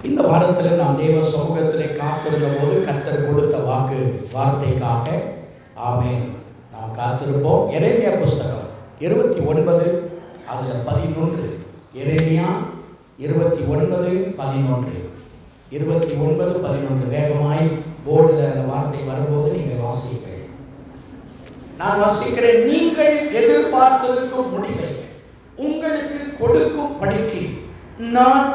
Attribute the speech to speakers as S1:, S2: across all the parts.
S1: இந்த வாரத்தில் நாம் தேவ சமூகத்திலே காத்திருந்த போது கர்த்தர் கொடுத்த வார்த்தைக்காக ஆமென் நாம் காத்திருப்போம். எரேமியா புஸ்தகம் 29 அதில் 11. எரேமியா 29:11 29:11 வேகமாய் போர்டில் அந்த வார்த்தை வரும்போது நீங்கள் வாசிப்பீர்கள். நான் வாசிக்கிறேன். நீங்கள் எதிர்பார்த்திருக்கும் முடிவை உங்களுக்கு கொடுக்கும் படிக்கு நான்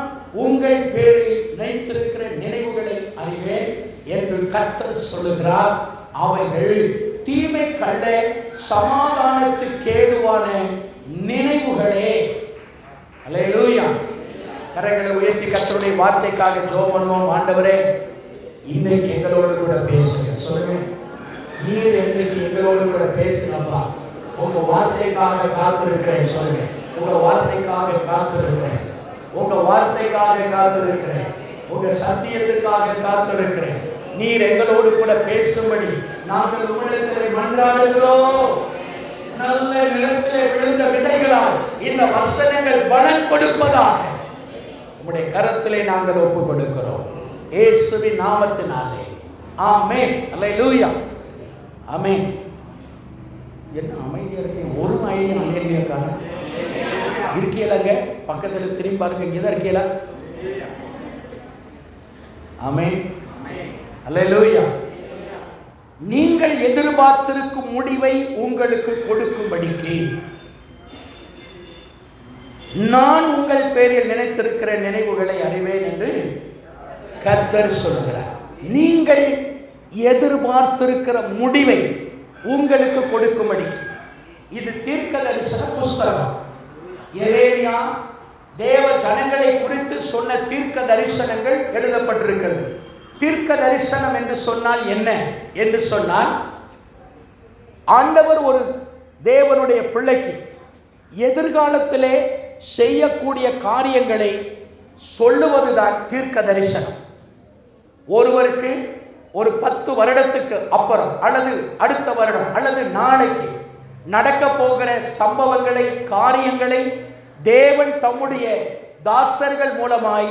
S1: உங்கள் பேரில் நினைத்திருக்கிற நினைவுகளை அறிவேன் என்று கர்த்தர் சொல்லுகிறார். அவைகள் தீமைக்கல்ல, சமாதானத்துக்கு ஏதுவான நினைவுகளே. அல்லேலூயா. கரங்களை உயர்த்தி கர்த்தருடைய வார்த்தைக்காக ஜெபம் பண்ணுவோம். ஆண்டவரே, இன்னைக்கு எங்களோடு கூட பேசுங்க. சொல்லுங்க, நீர் இன்றைக்கு எங்களோடு கூட பேசுங்கப்பா. உங்க வார்த்தைக்காக காத்திருக்கிறேன். சொல்லுங்க, உங்க வார்த்தைக்காக காத்திருக்கிறேன். உங்க வார்த்தைக்காக காத்திருக்கிறேன். உங்க சத்தியத்துக்காக காத்திருக்கிறேன். நீர் எங்களோடு கூட பேசும்படி நாங்கள் உங்களிடத்தில் மன்றாடுகிறோம். நல்ல நிலத்திலே விழுந்த விதைகளால் இந்த வசனங்கள் பலன் கொடுப்பதாக உம்முடைய கரத்திலே நாங்கள் ஒப்பு கொடுக்கிறோம். இயேசுவின் நாமத்தினாலே ஆமென். அல்லேலூயா. ஆமென். என்ன அமைதியா இருக்கு? ஒரு ஐடியா அமைதியா இருக்காங்க. இருக்கீங்களங்க? பக்கத்தில் திரும்பி பாருங்க. இங்கதான் இருக்கீங்களா? ஆமென். அல்லேலூயா. நீங்கள் எதிர்பார்த்திருக்கும் முடிவை உங்களுக்கு கொடுக்கும்படிக்கு நான் உங்கள் பேரில் நினைத்திருக்கிற நினைவுகளை அறிவேன் என்று கர்த்தர் சொல்லுகிறார். நீங்கள் எதிர்பார்த்திருக்கிற முடிவை உங்களுக்கு கொடுக்கும்படி. இது தீர்க்கதரிசன புஸ்தகம். எரேமியா தேவ ஜனங்களை குறித்து சொன்ன தீர்க்க தரிசனங்கள் எழுதப்பட்டிருக்கிறது. தீர்க்க தரிசனம் என்று சொன்னால் என்ன என்று சொன்னால், ஆண்டவர் ஒரு தேவனுடைய பிள்ளைக்கு எதிர்காலத்திலே செய்யக்கூடிய காரியங்களை சொல்லுவதுதான் தீர்க்க தரிசனம். ஒருவருக்கு ஒரு 10 வருடத்துக்கு அப்புறம் அல்லது அடுத்த வருடம் அல்லது நாளைக்கு நடக்க போகிற சம்பவங்களை, காரியங்களை தேவன் தம்முடைய தாசர்கள் மூலமாய்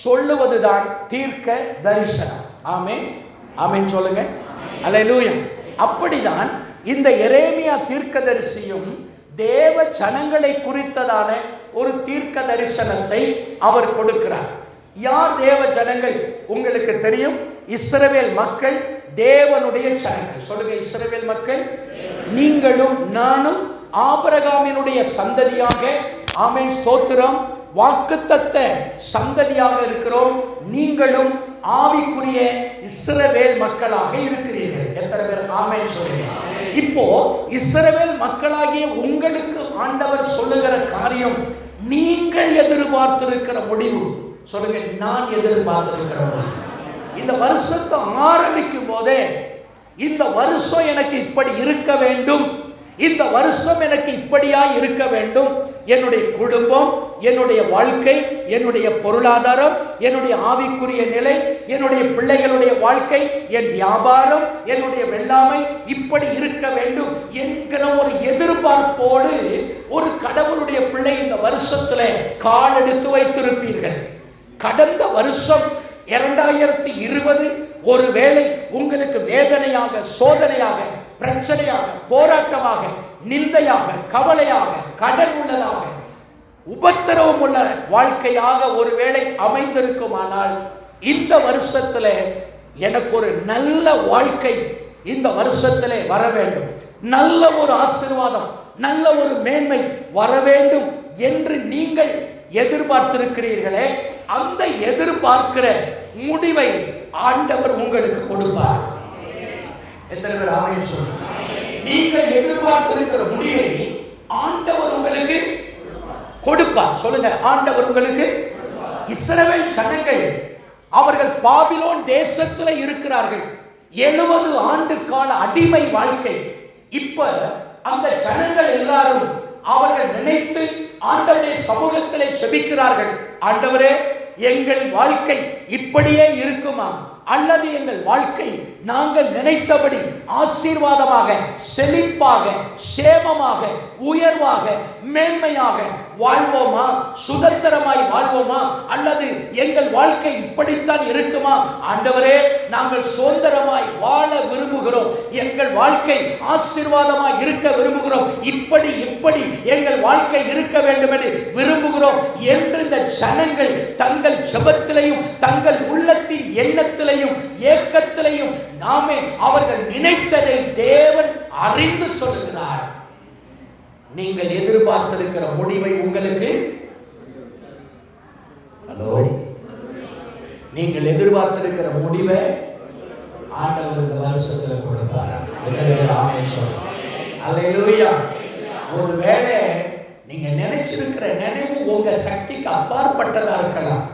S1: சொல்லுவதுதான் தீர்க்க தரிசனம். ஆமென். ஆமென் சொல்லுங்க. அல்லேலூயா. அப்படிதான் இந்த எரேமியா தீர்க்கதரிசியும் தேவ ஜனங்களை குறித்ததான ஒரு தீர்க்க தரிசனத்தை அவர் கொடுக்கிறார். யார் தேவ ஜனங்கள்? உங்களுக்கு தெரியும், இஸ்ரவேல் மக்கள் தேவனுடைய ஜனங்கள். சொல்லுங்க, இஸ்ரவேல் மக்கள். நீங்களும் நானும் ஆபிரகாமினுடைய சந்ததியாக, ஆமென் ஸ்தோத்திரம், வாக்குத்தத்த சந்ததியாக இருக்கிறோம். நீங்களும் ஆவிக்குரிய இஸ்ரவேல் மக்களாக இருக்கிறீர்கள். எத்தனை பேர் ஆமென் சொல்லுங்க? இப்போ இஸ்ரவேல் மக்களாகிய உங்களுக்கு ஆண்டவர் சொல்லுகிற காரியம், நீங்கள் எதிர்பார்த்திருக்கிற முடிவு. சொல்லுங்க, நான் எதிர்பார்த்திருக்கிற முடிவு. இந்த வருஷத்தை ஆரம்பிக்கும் போதே இந்த வருஷம் எனக்கு இப்படி இருக்க வேண்டும், இந்த வருஷம் எனக்கு இப்படியா இருக்க வேண்டும். என்னுடைய குடும்பம், என்னுடைய வாழ்க்கை, என்னுடைய பொருளாதாரம், என்னுடைய ஆவிக்குரிய நிலை, என்னுடைய பிள்ளைகளுடைய வாழ்க்கை, என் வியாபாரம், என்னுடைய வெள்ளாமை இப்படி இருக்க வேண்டும் என்கிற ஒரு எதிர்பார்ப்போடு ஒரு கடவுளுடைய பிள்ளை இந்த வருஷத்துல கால் எடுத்து வைத்திருப்பீர்கள். கடந்த வருஷம் 2020 ஒருவேளை உங்களுக்கு வேதனையாக, சோதனையாக, பிரச்சனையாக, போராட்டமாக, நிந்தையாக, கவலையாக, கடன் உள்ளதாக, உபத்திரவம் உள்ள வாழ்க்கையாக ஒருவேளை அமைந்திருக்குமானால், இந்த வருஷத்துல எனக்கு ஒரு நல்ல வாழ்க்கை இந்த வருஷத்திலே வர வேண்டும், நல்ல ஒரு ஆசீர்வாதம், நல்ல ஒரு மேன்மை வர வேண்டும் என்று நீங்கள் எதிர்பார்த்திருக்கிறீர்களே, அந்த எதிர்பார்க்கிற முடிவை ஆண்டவர் உங்களுக்கு கொடுப்பார். எத்தனை பேர் ஆமென் சொல்லுங்க? நீங்கள் எதிர்பார்த்திருக்கிற முடிவை ஆண்டவர் உங்களுக்கு கொடுப்பார். சொல்லுங்க, ஆண்டவர் உங்களுக்கு. இஸ்ரவேல் ஜனங்கள் அவர்கள் பாபிலோன் தேசத்துல இருக்கிறார்கள். 70 ஆண்டு கால அடிமை வாழ்க்கை. இப்ப அந்த ஜனங்கள் எல்லாரும் அவர்கள் நினைத்து ஆண்டவருடைய சமூகத்திலே ஜெபிக்கிறார்கள். ஆண்டவரே, எங்கள் வாழ்க்கை இப்படியே இருக்குமா? அல்லது எங்கள் வாழ்க்கை நாங்கள் நினைத்தபடி ஆசீர்வாதமாக, செழிப்பாக, சேமமாக, உயர்வாக, மேன்மையாக வாழ்வோமா, சுதந்திரமாய் வாழ்வோமா, அல்லது எங்கள் வாழ்க்கை இப்படித்தான் இருக்குமா? ஆண்டவரே, நாங்கள் சுதந்திரமாய் வாழ விரும்புகிறோம், எங்கள் வாழ்க்கை ஆசீர்வாதமாய் இருக்க விரும்புகிறோம், இப்படி எங்கள் வாழ்க்கை இருக்க வேண்டும் என்று விரும்புகிறோம் என்று இந்த ஜனங்கள் தங்கள் ஜெபத்திலையும் தங்கள் உள்ளத்தின் எண்ணத்திலையும் ஏக்கத்திலையும் நாமே அவர்கள் நினைத்ததை தேவன் அறிந்து சொல்லுகிறார். நீங்கள் எதிர்பார்த்திருக்கிற முடிவை உங்களுக்கு நீங்கள் எதிர்பார்த்திருக்கிற முடிவை ஆண்டவர் இந்த வருஷத்துல கொடுப்பார். அல்லேலூயா. ஒருவேளை நீங்க நினைச்சிருக்கிற நினைவு உங்க சக்திக்கு அப்பாற்பட்டதா இருக்கலாம்.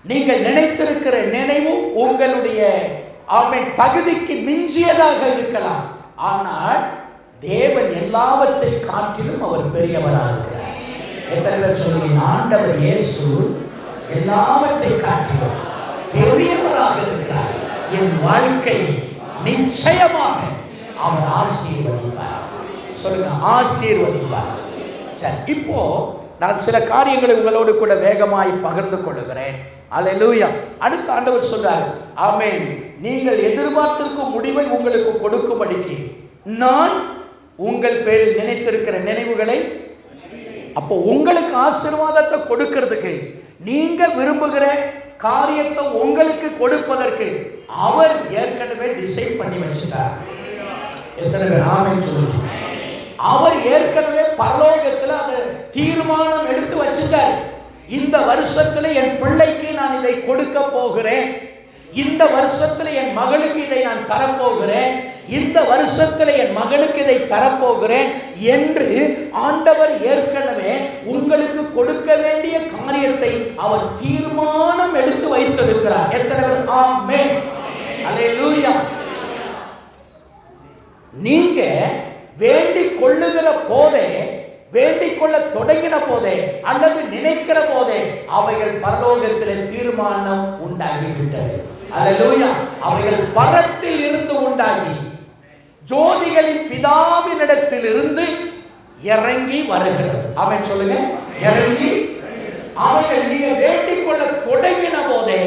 S1: நீங்கள் நினைத்திருக்கிற நினைவு உங்களுடைய தகுதிக்கு மிஞ்சியதாக இருக்கலாம். ஆனால் தேவன் எல்லாவற்றை காட்டிலும் அவர் பெரியவராக இருக்கிறார். எத்தனை பேர் சொல்லுங்க, ஆண்டவர் இயேசு எல்லாவற்றை காட்டிலும் பெரியவராக இருக்கிறார். என் வாழ்க்கை நிச்சயமாக அவர் ஆசீர்வதிப்பார். சொல்லுங்க, ஆசீர்வதிப்பார். சரி, இப்போ நான் சில காரியங்களை உங்களோடு கூட வேகமாய் பகிர்ந்து கொள்கிறேன். அல்லேலூயா. அடுத்த ஆண்டவர் சொல்றார், ஆமென், நீங்கள் எதிர்பார்த்திருக்கும் முடிவை உங்களுக்கு கொடுக்கும்படிக்கு நான் உங்கள் பேரில் நினைத்திருக்கிற நினைவுகளை, அப்போ உங்களுக்கு ஆசீர்வாதத்தை கொடுக்கிறதுக்கு, நீங்க விரும்புகிற காரியத்தை உங்களுக்கு கொடுப்பதற்கு அவர் ஏற்கனவே டிசைட் பண்ணி வச்சுட்டார். எத்தனை பேர் ஆமென் சொல்லுங்க? அவர் ஏற்கனவே பரலோகத்தில் அதை தீர்மானம் எடுத்து வச்சுட்டார். இந்த வருஷத்துல என் பிள்ளைக்கு நான் இதை கொடுக்க போகிறேன், இந்த வருஷத்துல என் மகளுக்கு இதை நான் தரப்போகிறேன், இந்த வருஷத்துல என் மகனுக்கு இதை தரப்போகிறேன் என்று ஆண்டவர் ஏற்கனவே உங்களுக்கு கொடுக்க வேண்டிய காரியத்தை அவர் தீர்மானம் எடுத்து வைத்திருக்கிறார். எத்தனை பேர் ஆமென்? அல்லேலூயா. நீங்க வேண்டிக் கொள்ளுகிற போதே, வேண்டிக் கொள்ள தொடங்கின போதே அல்லது நினைக்கிற போதே அவைகள் பரலோகத்தில் தீர்மானம் உண்டாகிவிட்டது. அல்லேலூயா. அவைகள் பரத்தில் இருந்து உண்டாகி ஜோதிகளின் பிதாவினிடத்தில் இருந்து இறங்கி வருகிறது. அவன் சொல்லுங்க, இறங்கி. அவைகள் நீங்க வேண்டிக் கொள்ள தொடங்கின போதே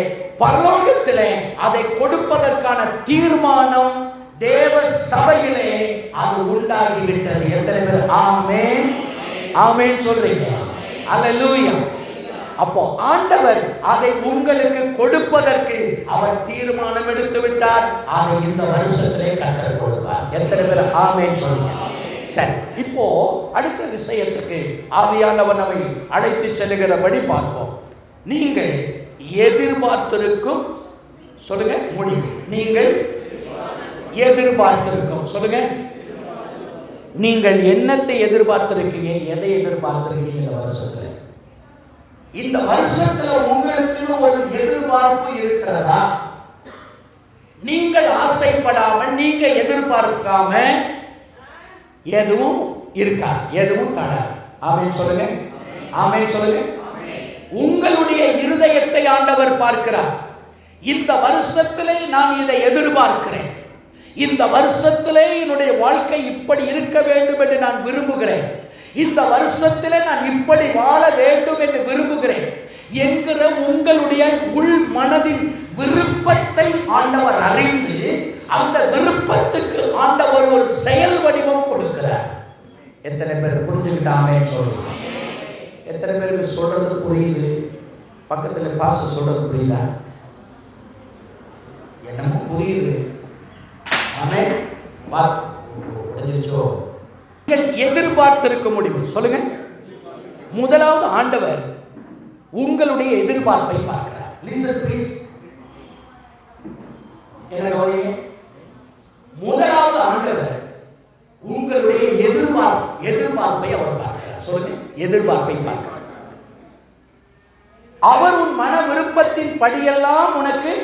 S1: பரலோகத்திலே அதை கொடுப்பதற்கான தீர்மானம் தேவ சபையிலே அது உண்டாகிவிட்டது. எத்தனை பேர் ஆமென் ஆமென் சொல்றீங்க? அல்லேலூயா. அப்போ ஆண்டவர் அதை உங்களுக்கு கொடுப்பதற்கு அவர் தீர்மானம் எடுத்து விட்டார். அதை இந்த வருஷத்திலே கர்த்தர் கொடுப்பார். எத்தனை பேர் ஆமென் சொல்லுங்க? சரி, இப்போ அடுத்த விஷயத்துக்கு ஆவியானவர் நம்மை அழைத்து செல்லுகிறபடி பார்ப்போம். நீங்கள் எதிர்பார்த்திருக்கும், சொல்லுங்க, முடிவு. நீங்கள் எதிர்பார்த்திருக்கும், சொல்லுங்க. நீங்கள் என்னத்தை எதிர்பார்த்திருக்கீங்க? எதை எதிர்பார்த்திருக்கீங்க? இந்த வருஷத்துல, இந்த வருஷத்துல உங்களுக்கு ஒரு எதிர்பார்ப்பு இருக்கிறதா? நீங்கள் ஆசைப்படாம, நீங்க எதிர்பார்க்காம எதுவும் இருக்கா? எதுவும் தடாது. ஆமென் சொல்லுங்க. ஆமென் சொல்லுங்க. உங்களுடைய இருதயத்தை ஆண்டவர் பார்க்கிறார். இந்த வருஷத்திலே நான் இதை எதிர்பார்க்கிறேன், இந்த வருஷத்திலே என்னுடைய வாழ்க்கை இப்படி இருக்க வேண்டும் என்று நான் விரும்புகிறேன், இந்த வருஷத்திலே நான் இப்படி வாழ வேண்டும் என்று விரும்புகிறேன் என்கிற உங்களுடைய உள் மனதின் விருப்பத்தை ஆண்டவர் அறிந்து அந்த விருப்பத்துக்கு ஆண்டவர் ஒரு செயல் வடிவம் கொடுக்கிறார். எத்தனை பேர் புரிஞ்சுக்கிட்டாமே சொல்லுங்க? எத்தனை பேருக்கு சொல்றது புரியுது? பக்கத்துல பாச சொல்றது புரியுதா? என்னமோ புரியுது. ஆமென். எதிர்பார்த்திருக்க முடியும், சொல்லுங்க. முதலாவது ஆண்டவர் உங்களுடைய எதிர்பார்ப்பை பார்க்கிறார். Listen please. என்ன கவனிங்க? முதலாவது ஆண்டவர் உங்களுடைய எதிர்பார்ப்பை அவர் பார்க்கிறார். சொல்லுங்க, எதிர்பார்ப்பை பார்க்கிறார். அவர் உன் மன விருப்பத்தின் படியெல்லாம் உனக்கு.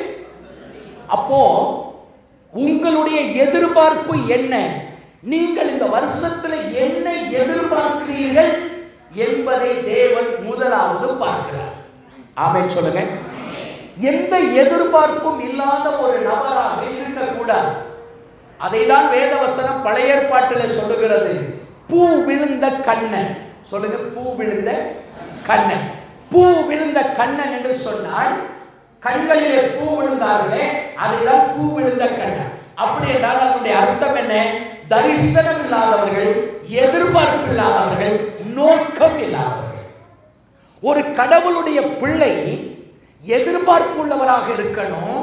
S1: அப்போ உங்களுடைய எதிர்பார்ப்பு என்ன? நீங்கள் இந்த வருஷத்தில் என்ன எதிர்பார்க்கிறீர்கள் என்பதை தேவன் முதலாவது பார்க்கிறார். ஆமென் சொல்லுங்க. எந்த எதிர்பார்ப்பும் இல்லாத ஒரு நபராக இருக்கக்கூடாது. அதை தான் வேதவசனம் பழைய ஏற்பாட்டில் சொல்லுகிறது. பூ விழுந்த கண்ணன். சொல்லுங்க, பூ விழுந்த கண்ணன். பூ விழுந்த கண்ணன் என்று சொன்னால் கண்களிலே பூ விழுந்தார்களே, அதுதான் பூ விழுந்த கண்ணன். அப்படி என்றால் அதனுடைய அர்த்தம் என்ன? தரிசனம் இல்லாதவர்கள், எதிர்பார்ப்பு இல்லாதவர்கள், நோக்கம் இல்லாதவர்கள். ஒரு கடவுளுடைய பிள்ளை எதிர்பார்ப்பு உள்ளவராக இருக்கணும்,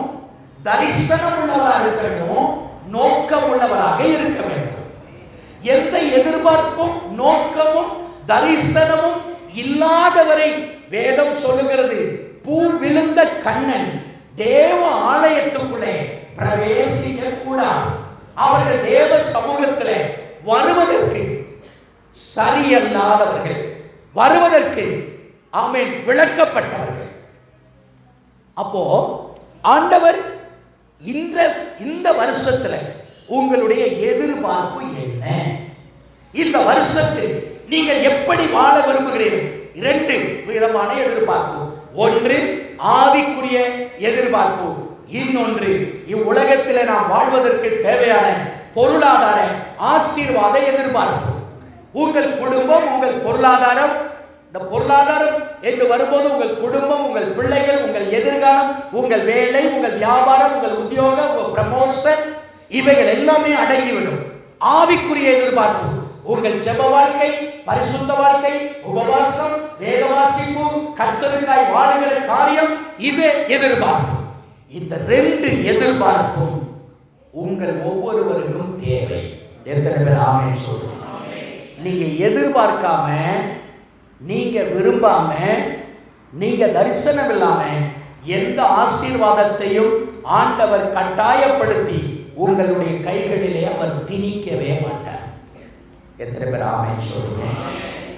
S1: தரிசனம் உள்ளவராக இருக்கணும், நோக்கம் உள்ளவராக இருக்க வேண்டும். எந்த எதிர்பார்ப்பும் நோக்கமும் தரிசனமும் இல்லாதவரை வேதம் சொல்லுகிறது பூ விழுந்த கண்ணன் தேவ ஆலயத்துக்குள்ளே பிரவேசிக்க கூடாது. அவர்கள் தேவ சமூகத்தில் வருவதற்கு சரியல்லாதவர்கள், வருவதற்கு ஆமென் விளக்கப்பட்டவர்கள். அப்போ ஆண்டவர் இந்த வருஷத்துல உங்களுடைய எதிர்பார்ப்பு என்ன? இந்த வருஷத்தில் நீங்கள் எப்படி வாழ விரும்புகிறீர்கள்? 2 விதமான எதிர்பார்ப்பு. ஒன்று ஆவிக்குரிய எதிர்பார்ப்பு, இன்னொன்று இவ்வுலகத்தில் நாம் வாழ்வதற்கு தேவையான பொருளாதார ஆசீர்வாத எதிர்பார்ப்பு. உங்கள் குடும்பம், உங்கள் பொருளாதாரம், இந்த பொருளாதாரம் என்று வரும்போது உங்கள் குடும்பம், உங்கள் பிள்ளைகள், உங்கள் எதிர்காலம், உங்கள் வேலை, உங்கள் வியாபாரம், உங்கள் உத்தியோகம், உங்கள் ப்ரமோஷன், இவைகள் எல்லாமே அடங்கிவிடும். ஆவிக்குரிய எதிர்பார்ப்பு உங்கள் ஜெப வாழ்க்கை, பரிசுத்த வாழ்க்கை, உபவாசம், வேத வாசிப்பு, கர்த்தருக்காய் வாழுகிற காரியம், இது எதிர்பார்ப்பு. இந்த 2 எதிர்பார்ப்பும் உங்கள் ஒவ்வொருவருக்கும் தேவை. எத்தனை பேர் ஆமென் சொல்லுங்க? நீங்க எதிர்பார்க்காம, நீங்க விரும்பாம, நீங்க தரிசனம் இல்லாம எந்த ஆசீர்வாதத்தையும் ஆண்டவர் கட்டாயப்படுத்தி உங்களுடைய கைகளிலே அவர் திணிக்கவே மாட்டார். எத்தனை பேர் ஆமென் சொல்லுங்க?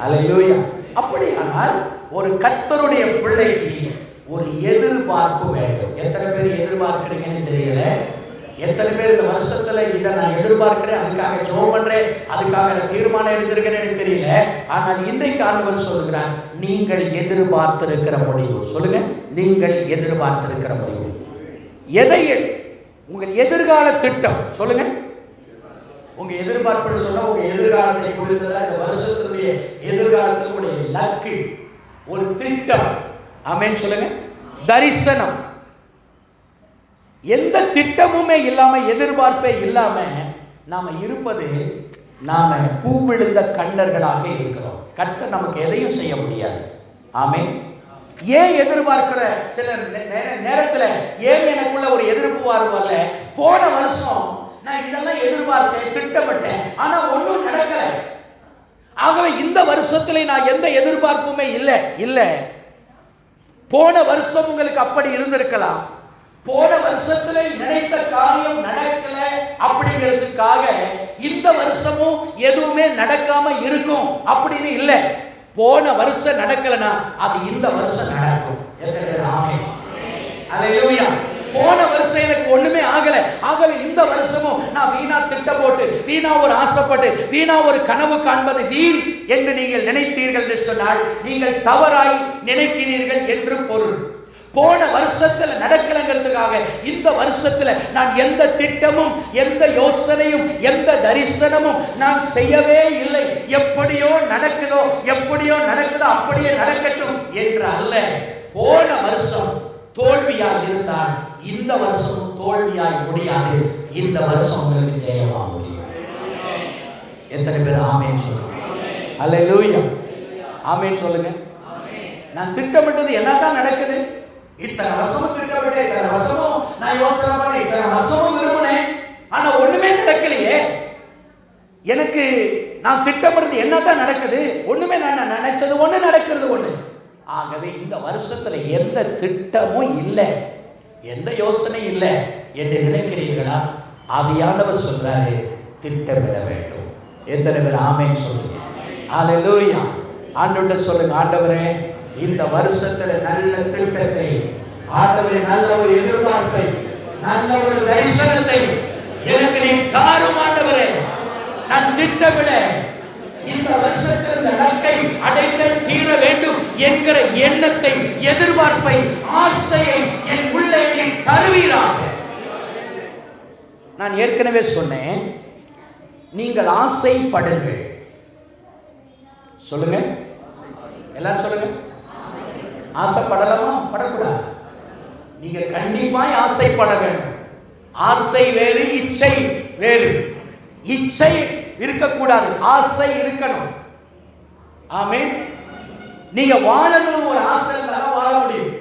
S1: அல்லேலூயா. அப்படியானால் ஒரு கர்த்தருடைய பிள்ளைக்கு ஒரு எதிர்பார்ப்பு வேண்டும். எத்தனை பேர் எதிர்பார்க்கிறீங்கன்னு தெரியல. எத்தனை பேர் இந்த வருஷத்துல இதை நான் எதிர்பார்க்கிறேன், அதுக்காக ஜெபம் பண்றேன், அதுக்காக நான் தீர்மானம் எடுத்திருக்கிறேன்னு தெரியல. ஆனால் இன்றைக்கு ஆண்டவர் சொல்கிறார், நீங்கள் எதிர்பார்த்திருக்கிற முடிவு. சொல்லுங்க, நீங்கள் எதிர்பார்த்திருக்கிற முடிவு எதை? உங்கள் எதிர்கால திட்டம். சொல்லுங்க, உங்க எதிர்பார்ப்புன்னு சொன்னா உங்க எதிர்காலத்தை குறித்ததான் இந்த வருஷத்துடைய எதிர்காலத்தினுடைய லக்கு, ஒரு திட்டம். ஆமென் சொல்லுங்க. தரிசனம். எந்த திட்டமுமே இல்லாம, எதிர்பார்ப்பே இல்லாம நாம இருப்பது, நாம பூ விழுந்த கண்ணர்களாக இருக்கிறோம். கர்த்தர் நமக்கு எதையும் செய்ய முடியாது. ஆமென். ஏன் எதிர்பார்க்கிற சில நேரத்துல ஏன் எனக்குள்ள ஒரு எதிர்ப்பு வரல? போன வருஷம் நான் இதெல்லாம் எதிர்பார்த்தேன், திட்டமிட்டேன், ஆனா ஒன்றும் நடக்கல. ஆகவே இந்த வருஷத்துல நான் எந்த எதிர்பார்ப்புமே இல்லை. போன வருஷம் உங்களுக்கு அப்படி இருந்திருக்கலாம். போன வருஷத்துல நினைத்த காரியம் நடக்கல அப்படிங்கிறதுக்காக இந்த வருஷமும் எதுவுமே நடக்காம இருக்கும் அப்படின்னு இல்லை. போன வருஷம் நடக்கலனா அது இந்த வருஷம் நடக்கும். ஆமென். அல்லேலூயா. போன வருஷம் எனக்கு ஒண்ணுமே ஆகல, ஆகவே இந்த வருஷமும் நான் வீணா திட்டம் போட்டு, வீணா ஒரு ஆசைப்பட்டு, வீணா ஒரு கனவு காண்பது வீண் என்று நீங்கள் நினைத்தீர்கள் என்று சொன்னால் நீங்கள் தவறாய் நினைக்கிறீர்கள் என்று பொருள். போன வருஷத்துல நடக்கலங்கிறதுக்காக இந்த வருஷத்துல நான் எந்த திட்டமும், எந்த யோசனையும், எந்த தரிசனமும் நான் செய்யவே இல்லை. எப்படியோ நடக்குதோ அப்படியே நடக்கட்டும் என்று அல்ல. போன வருஷம் தோல்வியாய் இருந்தால் இந்த வருஷம் தோல்வியாய் முடியாது. இந்த வருஷம் உங்களுக்கு ஜெயமா முடியும். எத்தனை பேர் ஆமென் சொல்லுங்க? அல்லேலூயா. ஆமென் சொல்லுங்க. நான் திட்டமிட்டது என்னதான் நடக்குது? இத்தனை வருஷமும் திட்டமிட்டேன், இத்தனை வருஷமும் நான் யோசனை பண்ணேன், இத்தனை வருஷமும் விரும்பினேன், ஆனா ஒண்ணுமே நடக்கலையே. எனக்கு நான் திட்டமிட்டது என்னதான் நடக்குது? ஒண்ணுமே, நான் நினைச்சது ஒண்ணு, நடக்கிறது ஒண்ணு. ஆகவே இந்த வருஷத்துல எந்த திட்டமும் இல்லை, எந்த யோசனை இல்லை என்று நினைக்கிறீர்களா? ஆவியானவர் சொல்றாரு, திட்டமிட வேண்டும். எத்தனை பேர் ஆமென் சொல்லுங்க? அல்லேலூயா. ஆண்டவரே சொல்லுங்க, ஆண்டவரே இந்த வருஷத்துல நல்ல திட்டத்தை, ஆண்டவரே நல்ல ஒரு எதிர்பார்ப்பை, நல்ல ஒரு தரிசனத்தை எனக்கு நீ தாரும் ஆண்டவரே. நான் திட்டமிட இந்த வருஷத்தில் இந்த இலக்கை அடைந்து தீர வேண்டும் என்கிற எண்ணத்தை, எதிர்பார்ப்பை, ஆசையை என் நான் ஏற்கனவே சொன்னேன், நீங்கள் ஆசைப்படுங்கள். சொல்லுங்க, எல்லாரும் சொல்லுங்க. ஆசைப்படலாமா, படக்கூடாது? நீங்க கண்டிப்பாய் ஆசைப்பட வேண்டும். ஆசை வேறு, இச்சை வேறு. இச்சை இருக்கக்கூடாது, ஆசை இருக்கணும். ஆமென். நீங்க வாழணும் ஒரு ஆசை இருந்தாதான் வாழ முடியும்.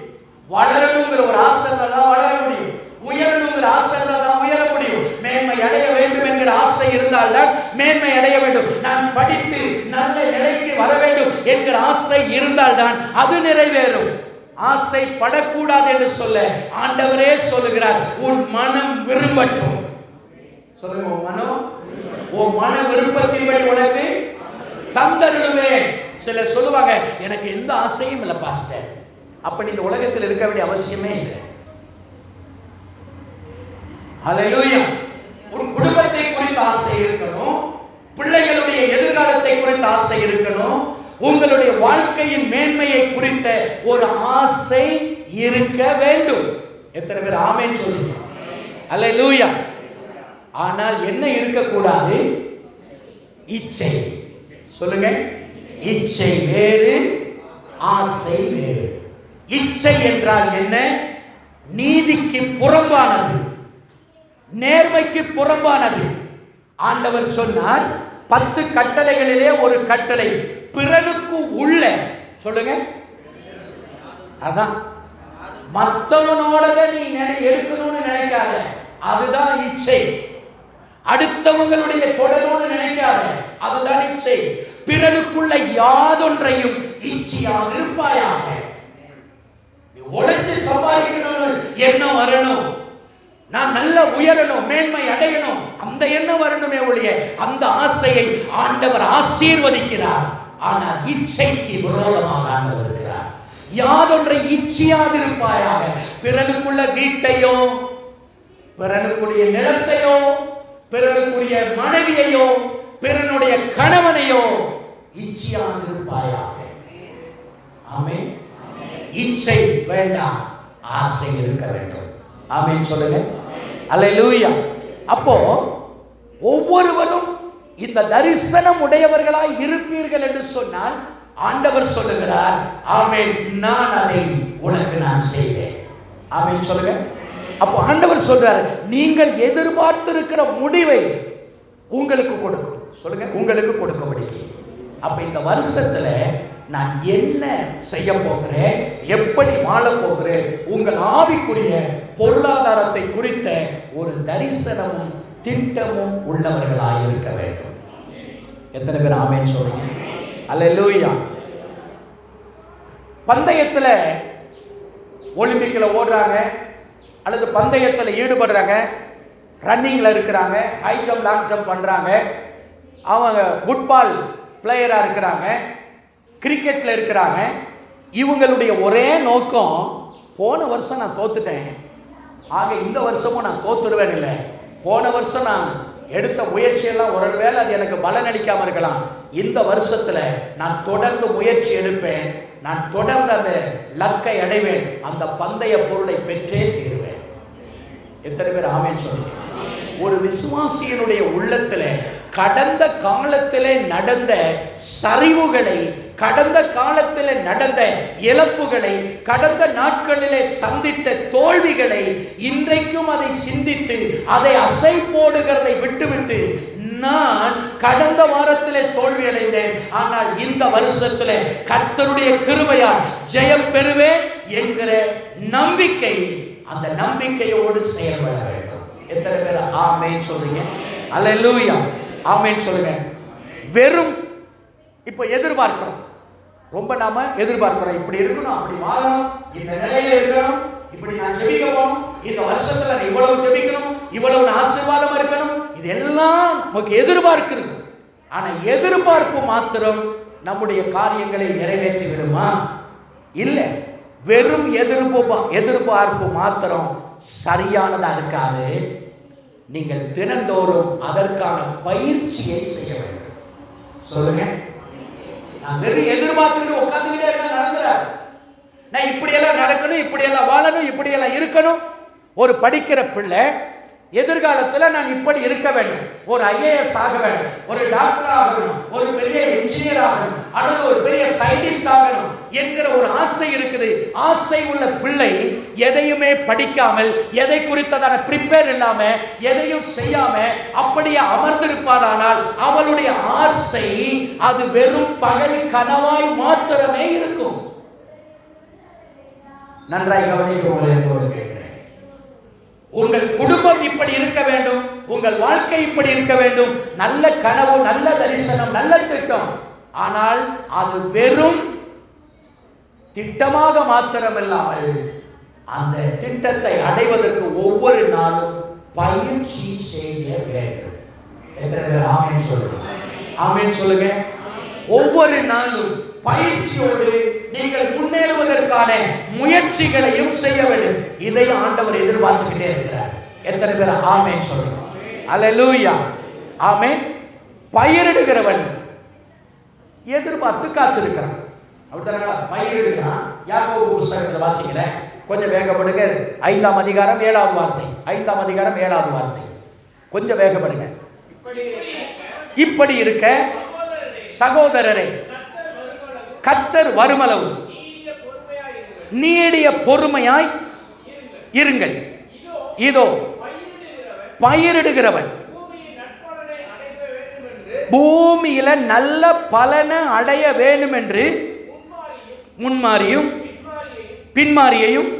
S1: வளரணுங்கிற ஒரு ஆசை இருந்தாதான் வளர முடியும். உயரணுங்கிற ஆசை இருந்தாதான் உயர முடியும். மேன்மை அடைய வேண்டும் என்கிற ஆசை இருந்தால்தான் மேன்மை அடைய வேண்டும். நான் படித்து நல்ல நிலைக்கு வர வேண்டும் என்கிற ஆசை இருந்தால்தான் அது நிறைவேறும். ஆசைப்படக்கூடாது என்று சொல்ல ஆண்டவரே சொல்லுகிறார், உன் மனம் விரும்பட்டும். சொல்லுங்க, உன் மன விருப்பத்தின்படி உனக்கு தந்தருளுவேன். சிலர் சொல்லுவாங்க, எனக்கு எந்த ஆசையும் இல்லை பாஸ்டர். அப்ப நீங்க உலகத்தில் இருக்க வேண்டிய அவசியமே இல்லை. ஹல்லேலூயா. ஒரு குடும்பத்தை குறித்த ஆசை இருக்கணும், பிள்ளைகளுடைய எதிர்காலத்தை குறித்த ஆசை இருக்கணும், உங்களுடைய வாழ்க்கையின் மேன்மையை குறித்த ஒரு ஆசை இருக்க வேண்டும். எத்தனை பேர் ஆமென் சொல்லுங்க? ஹல்லேலூயா. ஆனால் என்ன இருக்கக்கூடாது? இச்சை. சொல்லுங்க, இச்சை வேறு, ஆசை வேறு. இச்சை என்றால் என்ன? நீதிக்கு புறம்பானது, நேர்மைக்கு புறம்பானது. ஆண்டவர் சொன்னார், 10 கட்டளைகளிலே ஒரு கட்டளை பிறனுக்கு உள்ள. சொல்லுங்க, அதான் மற்றவனோட நீ எடுக்கணும்னு நினைக்காத, அதுதான் இச்சை. அடுத்தவங்களுடைய தொடரோடு நினைக்காத, அதுதான் இச்சை. பிறனுக்குள்ள யாதொன்றையும் இச்சையாக இருப்பாயாக. நீ உழைச்சு சம்பாதிக்கணும்னு எண்ணம் வரணும், நான் நல்ல உயரணும், மேன்மை அடையணும், அந்த எண்ணம் வரணுமே ஒழிய அந்த ஆசையை ஆண்டவர் ஆசீர்வதிக்கிறார். ஆனால் இச்சைக்கு விரோதமாக ஆண்டவர் இருக்கிறார். யாதொன்றை இச்சையாதிருப்பாயாக. பிறனுக்குள்ள வீட்டையோ, பிறனுக்குரிய நிலத்தையோ, பிறனுக்குரிய மனைவியையோ, பிறனுடைய கணவனையோ இச்சையாதிருப்பாயாக. ஆமென். இச்சை வேண்டாம், ஆசை இருக்க வேண்டும். ஆமென் சொல்லுங்க. அல்லேலூயா. அப்போ ஒவ்வொருவரும் இந்த தரிசனம் உடையவர்களாய் இருப்பீர்கள் என்று சொன்னால் ஆண்டவர் சொல்லுகிறார், ஆமென், நான் அதை உனக்கு நான் செய்வேன். ஆமென் சொல்லுங்க. அப்போ ஆண்டவர் சொல்றார், நீங்கள் எதிர்பார்த்திருக்கிற முடிவை உங்களுக்கு கொடுக்கும். சொல்லுங்க, உங்களுக்கு கொடுக்க முடியும். அப்ப இந்த வருஷத்துல நான் என்ன செய்ய போகிறேன், எப்படி வாழ போகிறேன், உங்கள் ஆவிக்குரிய பொருளாதாரத்தை குறித்த ஒரு தரிசனமும் திட்டமும் உள்ளவர்களாக இருக்க வேண்டும். எத்தனை பேர் ஆமென் சொல்றீங்க? அல்லேலூயா. பந்தயத்துல ஒலிம்பிக்ல ஓடுறாங்க அல்லது பந்தயத்தில் ஈடுபடுறாங்க, ரன்னிங்ல இருக்கிறாங்க, ஹை ஜம்ப் லாங் ஜம்ப் பண்றாங்க, அவங்க ஃபுட்பால் பிளேயரா இருக்கிறாங்க, கிரிக்கெட்ல இருக்கிறாங்க. இவங்களுடைய ஒரே நோக்கம், போன வருஷம் நான் தோத்துட்டேன், ஆக இந்த வருஷமும் நான் தோத்துடுவேன் இல்லை. போன வருஷம் நான் எடுத்த முயற்சியெல்லாம் ஒருவேளை அது எனக்கு பலன் அளிக்காம இருக்கலாம், இந்த வருஷத்துல நான் தொடர்ந்து முயற்சி எடுப்பேன், நான் தொடர்ந்து அந்த லக்கை அடைவேன், அந்த பந்தய பொருளை பெற்றே தீருவேன். எத்தனை பேர் ஆமென் சொல்லுங்க? ஒரு விசுவாசியினுடைய உள்ளத்துல கடந்த காலத்திலே நடந்த சரிவுகளை, கடந்த காலத்தில் நடந்த இழப்புகளை, கடந்த நாட்களிலே சந்தித்த தோல்விகளை இன்றைக்கும் அதை சிந்தித்து அதை அசை போடுகிறதை விட்டுவிட்டு, நான் கடந்த வாரத்திலே தோல்வி அடைந்தேன், ஆனால் இந்த வருஷத்திலே கர்த்தருடைய கிருபையால் ஜெயம் பெறுவேன் என்கிற நம்பிக்கை, அந்த நம்பிக்கையோடு செயல்பட வேண்டும். எத்தனை பேர் ஆமென் சொல்றீங்க? அல்லேலூயா. ஆமென் சொல்லுங்க. வெறும் இப்போ எதிர்பார்க்கிறோம், ரொம்ப நாம எதிர்பார்க்கிறோம், இப்படி இருக்கணும், அப்படி வாழணும், இந்த நிலையில இருக்கணும், இப்படி நான் ஜெபிக்க போகணும், இந்த வருஷத்துல நான் இவ்வளவு ஜெபிக்கணும், இவ்வளவு ஆசீர்வாதம் இருக்கணும், இதெல்லாம் நமக்கு எதிர்பார்க்கிறது. ஆனா எதிர்பார்ப்பு மாத்திரம் நம்முடைய காரியங்களை நிறைவேற்றி விடுமா? இல்லை. வெறும் எதிர்பார்ப்பு மாத்திரம் சரியானதா இருக்காது. நீங்கள் தினந்தோறும் அதற்கான பயிற்சியை செய்ய வேண்டும். சொல்லுங்க, நான் வெறும் எதிர்பார்த்துக்கிட்டு உட்காந்துக்கிட்டே இருந்தா நடந்துறாரு. நான் இப்படியெல்லாம் நடக்கணும், இப்படியெல்லாம் வாழணும், இப்படியெல்லாம் இருக்கணும். ஒரு படிக்கிற பிள்ளை எதிர்காலத்தில் நான் இப்படி இருக்க வேண்டும், ஒரு ஐஏஎஸ் ஆக வேண்டும், ஒரு டாக்டர் ஆகணும், ஒரு பெரிய என்ஜினியர் ஆகணும், அல்லது ஒரு பெரிய சயின்டிஸ்ட் ஆகணும் என்கிற ஒரு ஆசை இருக்குது. ஆசை உள்ள பிள்ளை எதையுமே படிக்காமல், எதை குறித்ததான ப்ரிப்பேர் இல்லாம, எதையும் செய்யாம அப்படியே அமர்ந்திருப்பாரானால் அவளுடைய ஆசை அது வெறும் பகல் கனவாய் மாத்திரமே இருக்கும். நன்றாய் கவனிக்க என்பது உங்கள் குடும்பம் இப்படி இருக்க வேண்டும், உங்கள் வாழ்க்கை இப்படி இருக்க வேண்டும், நல்ல கனவு, நல்ல தரிசனம், நல்ல திட்டம். ஆனால் அது வெறும் திட்டமாக மாத்திரமில்லாமல் அந்த திட்டத்தை அடைவதற்கு ஒவ்வொரு நாளும் பயிற்சி செய்ய வேண்டும். ஆமென் சொல்லுங்க, ஆமென் சொல்லுங்க. ஒவ்வொரு நாளும் பயிற்சியோடு நீங்கள் முன்னேறுவதற்கான முயற்சிகளையும் செய்ய வேண்டும். இதை ஆண்டவர் எதிர்பார்த்துக்கிட்டே இருக்கிறார். எத்தனை பேர் ஆமென் சொல்லுங்க? அல்லேலூயா, ஆமென். பயிரிடுகிறவன் எதிர்பார்த்து காத்திருக்கிறான். அப்படித்தானே? பயிரிடுகிறான். யாக்கோபு புத்தகத்தில் வாசிக்கிறேன், கொஞ்சம் வேகப்படுங்க. 5ஆம் அதிகாரம் 7வது வார்த்தை. 5ஆம் அதிகாரம் 7வது வார்த்தை. கொஞ்சம் வேகப்படுங்க. இப்படி இருக்க சகோதரரே, கர்த்தர் வருமளவு நீடிய பொறுமையாய் இருங்கள். இதோ பயிரிடுகிறவன் பூமியில நல்ல பலனை அடைய வேண்டும் என்று முன்மாறியும் பின்மாறியையும்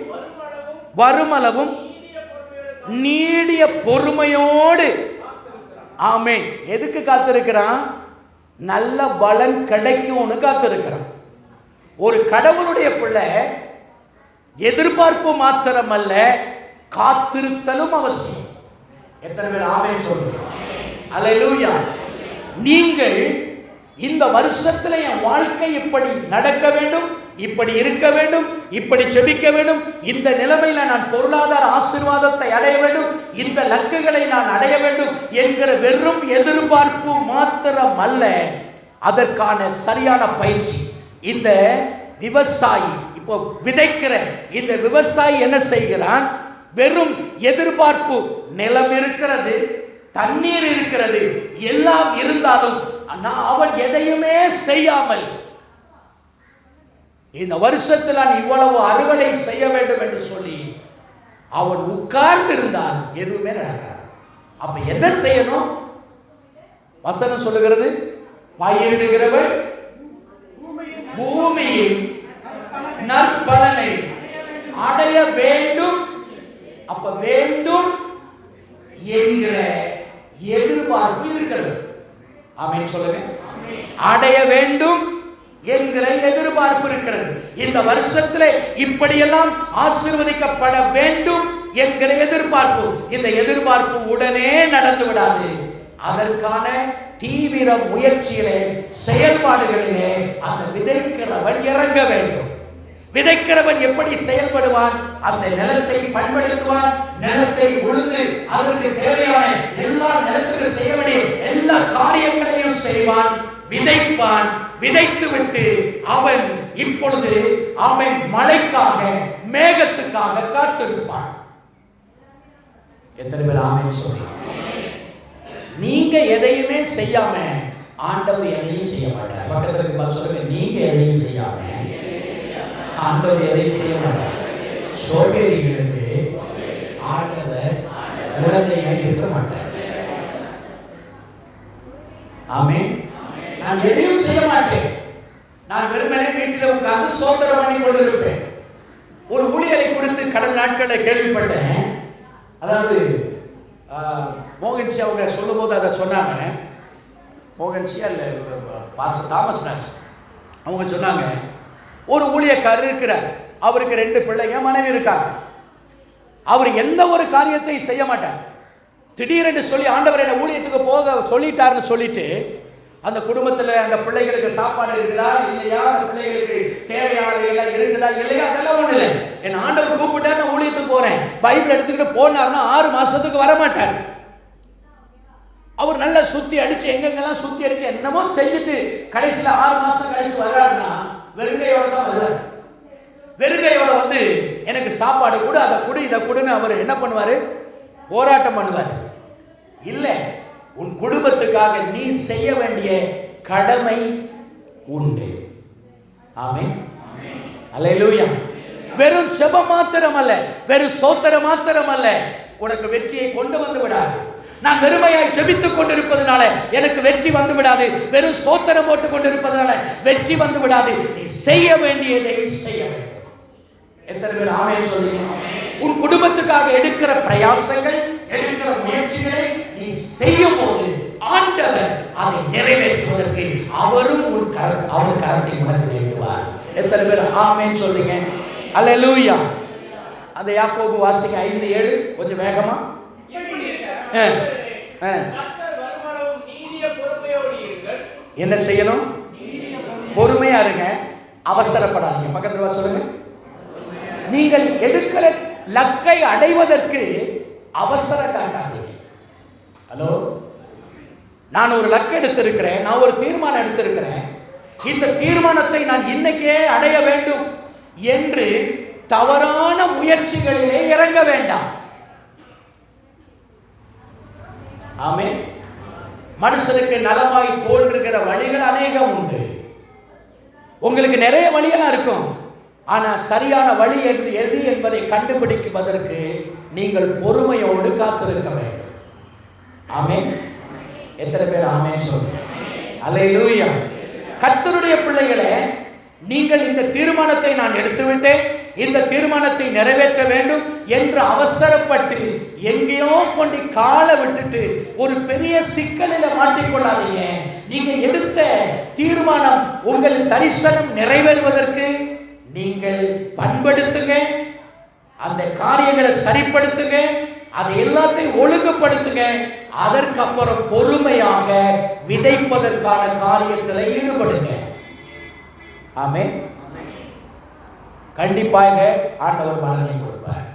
S1: வருமளவும் நீடிய பொறுமையோடு, ஆமென். எதுக்கு காத்திருக்கிறான்? நல்ல பலன் கிடைக்கும்னு காத்திருக்கிறான். ஒரு கடவுளுடைய பிள்ளை எதிர்பார்ப்பு மாத்திரமல்ல, காத்திருத்தலும் அவசியம். எத்தனை பேர் ஆமென் சொல்லுங்க? அல்லேலூயா. நீங்கள் இந்த வருஷத்துல என் வாழ்க்கை இப்படி நடக்க வேண்டும், இப்படி இருக்க வேண்டும், இப்படி ஜெபிக்க வேண்டும், இந்த நிலைமையில நான் பொருளாதார ஆசீர்வாதத்தை அடைய வேண்டும், இந்த லக்குகளை நான் அடைய வேண்டும் என்கிற வெறும் எதிர்பார்ப்பு மாத்திரம் அல்ல, அதற்கான சரியான பயிற்சி. இந்த விவசாயி இப்போ விதைக்கிற இந்த விவசாயி என்ன செய்கிறான்? வெறும் எதிர்பார்ப்பு, நிலம் இருக்கிறது, தண்ணீர் இருக்கிறது, எல்லாம் இருந்தாலும் அவன் எதையுமே செய்யாமல், இந்த வருஷத்தில் நான் இவ்வளவு அறுவடை செய்ய வேண்டும் என்று சொல்லி அவன் உட்கார்ந்து இருந்தால் எதுவுமே நடக்காது. அப்ப என்ன செய்யணும்? வசனம் சொல்லுகிறது, பயிரிடுகிறவன் பூமியில் நற்பலனை அடைய வேண்டும். அப்ப வேண்டும் என்கிற எதிர்பார்ப்பு இருக்கிறது. ஆமென் சொல்லுங்க. அடைய வேண்டும் என்கிற எதிர்பார்ப்பு இருக்கிறது. இந்த வருஷத்துல இப்படியெல்லாம் ஆசீர்வதிக்கப்பட வேண்டும் என்கிற எதிர்பார்ப்பு. இந்த எதிர்பார்ப்பு உடனே நடந்து விடாது. அதற்கான தீவிர முயற்சியிலே, செயல்பாடுகளிலே அந்த விதைக்கிறவன் இறங்க வேண்டும். விதைக்கிறவன் எப்படி செயல்படுவான்? அந்த நிலத்தை பயன்படுத்துவான், நிலத்தை உழுது அதற்கு தேவையான எல்லா நிலத்துக்கு செய்ய வேண்டிய எல்லா காரியங்களையும் செய்வான், விதைப்பான். விதைத்து விட்டு அவன் இப்பொழுது அவன் மழைக்காக, மேகத்துக்காக காத்திருப்பான். எத்தனை பேர் ஆமென் சொல்றீங்க? நீங்க எதையுமே செய்யாம ஆண்டவர் எதையும் செய்ய மாட்டார். பக்கத்துல சொல்லுங்க, நீங்க எதையும் செய்யாம ஆண்டவர் எதையும் செய்ய மாட்டார். சோம்பேறிகளுக்கு ஆண்டவர் உலகையை இருக்க மாட்டார். ஆமென். நான் எதையும் செய்ய மாட்டேன். நான் வெறுமனே வீட்டில் உட்கார்ந்து ஸ்தோத்திரம் பண்ணி கொண்டிருப்பேன். ஒரு ஊழியரை குறித்து கடந்த நாட்களில் கேள்விப்பட்டேன். அதாவது மோகன்சி அவங்க சொல்லும் போது அதை சொன்னாங்க. மோகன்சியா இல்லை, பாஸ்டர் தாமஸ் ராஜ் அவங்க சொன்னாங்க, ஒரு ஊழியக்காரர் இருக்கிறார், அவருக்கு 2 பிள்ளைங்க, மனைவி இருக்காங்க. அவர் எந்த ஒரு காரியத்தை செய்ய மாட்டார். திடீரென்று சொல்லி ஆண்டவர் என்ன ஊழியத்துக்கு போக சொல்லிட்டாருன்னு சொல்லிட்டு அந்த குடும்பத்தில் அந்த பிள்ளைகளுக்கு சாப்பாடு இருக்குதா இல்லையா, அந்த பிள்ளைகளுக்கு தேவையானது எல்லாம் இருக்குதா இல்லையா, அதெல்லாம் ஒன்றும் இல்லை. என் ஆண்டவர் கூப்பிட்டா நான் ஊழியத்துக்கு போறேன், பைபிள் எடுத்துக்கிட்டு போனார்னா 6 மாசத்துக்கு வரமாட்டார். அவர் நல்லா சுத்தி அடிச்சு எங்கெங்கெல்லாம் சுத்தி அடிச்சு என்னமோ செஞ்சுட்டு கடைசியில் 6 மாசம் கழிச்சு வர்றாருன்னா வெறுங்கையோட தான் வருவார். வெறுங்கையோட வந்து எனக்கு சாப்பாடு கொடு, அதை கொடு, இதை கொடுன்னு அவர் என்ன பண்ணுவாரு? போராட்டம் பண்ணுவார். இல்லை, உன் குடும்பத்துக்காக நீ செய்ய வேண்டிய கடமை உண்டு. ஆமென். அல்லேலூயா. வெறும் ஜெபம் மாத்திரம் அல்ல, வெறும் ஸ்தோத்திரம் மாத்திரம் அல்ல உனக்கு வெற்றியை கொண்டு வந்து விடாது. நான் வெறுமையாய் ஜெபித்துக் கொண்டிருப்பதனால எனக்கு வெற்றி வந்து விடாது. வெறும் ஸ்தோத்திரம் போட்டுக் கொண்டிருப்பதனால வெற்றி வந்து விடாது. நீ செய்ய வேண்டியதை செய்ய வேண்டும். எத்தனை பேர் ஆமென் சொல்றீங்க? உன் குடும்பத்துக்காக எடுக்கிற பிரயாசங்கள், எடுக்கிற முயற்சிகளை நீ செய்யும் போது ஆண்டவர் அதை நிறைவேற்றுவதற்கு அவரும் அவர் கரத்தை உனக்கு நீட்டுவார். எத்தனை பேர் ஆமென் சொல்றீங்க? அல்லேலூயா. அந்த யாக்கோபு வாசிங்க 5:7 கொஞ்சம் வேகமா. என்ன செய்யணும்? பொறுமையா இருங்க, அவசரப்படாதீங்க. பக்கத்துல சொல்லுங்க. நீங்கள் எடுக்கிற லக்கை அடைவதற்கு அவசரம் காட்டாதீங்க. ஹலோ, நான் ஒரு லக்கு எடுத்திருக்கிறேன், நான் ஒரு தீர்மானம் எடுத்திருக்கிறேன். இந்த தீர்மானத்தை நான் இன்னைக்கே அடைய வேண்டும் என்று தவறான முயற்சிகளிலே இறங்க வேண்டாம். ஆமென். மனுஷனுக்கு நலமாய் தோன்றுகிற வழிகள் அநேகம் உண்டு. உங்களுக்கு நிறைய வழியெல்லாம் இருக்கும். ஆனா சரியான வழி எது என்பதை கண்டுபிடிப்பதற்கு நீங்கள் பொறுமையோடு காத்திருக்க வேண்டும். ஆமென். எத்தனை பேர் ஆமென் சொல்லுங்க? அல்லேலூயா. கர்த்தருடைய பிள்ளைகளே, நீங்கள் இந்த தீர்மானத்தை நான் எடுத்துவிட்டேன், இந்த தீர்மானத்தை நிறைவேற்ற வேண்டும் என்று அவசரப்பட்டு எங்கேயோ கொண்டு காலை விட்டுட்டு ஒரு பெரிய சிக்கலில் மாட்டிக்கொள்ளாதீங்க. நீங்க எடுத்த தீர்மானம் உங்களின் தரிசனம் நிறைவேறுவதற்கு நீங்கள் பண்படுத்துங்க, அந்த காரியங்களை சரிப்படுத்துங்க, அதை எல்லாத்தையும் ஒழுங்குபடுத்துங்க. அதற்கப்புறம் பொறுமையாக விதைப்பதற்கான காரியத்தில் ஈடுபடுங்க. ஆமென். கண்டிப்பாக ஆண்டவர் பலனை கொடுப்பார்.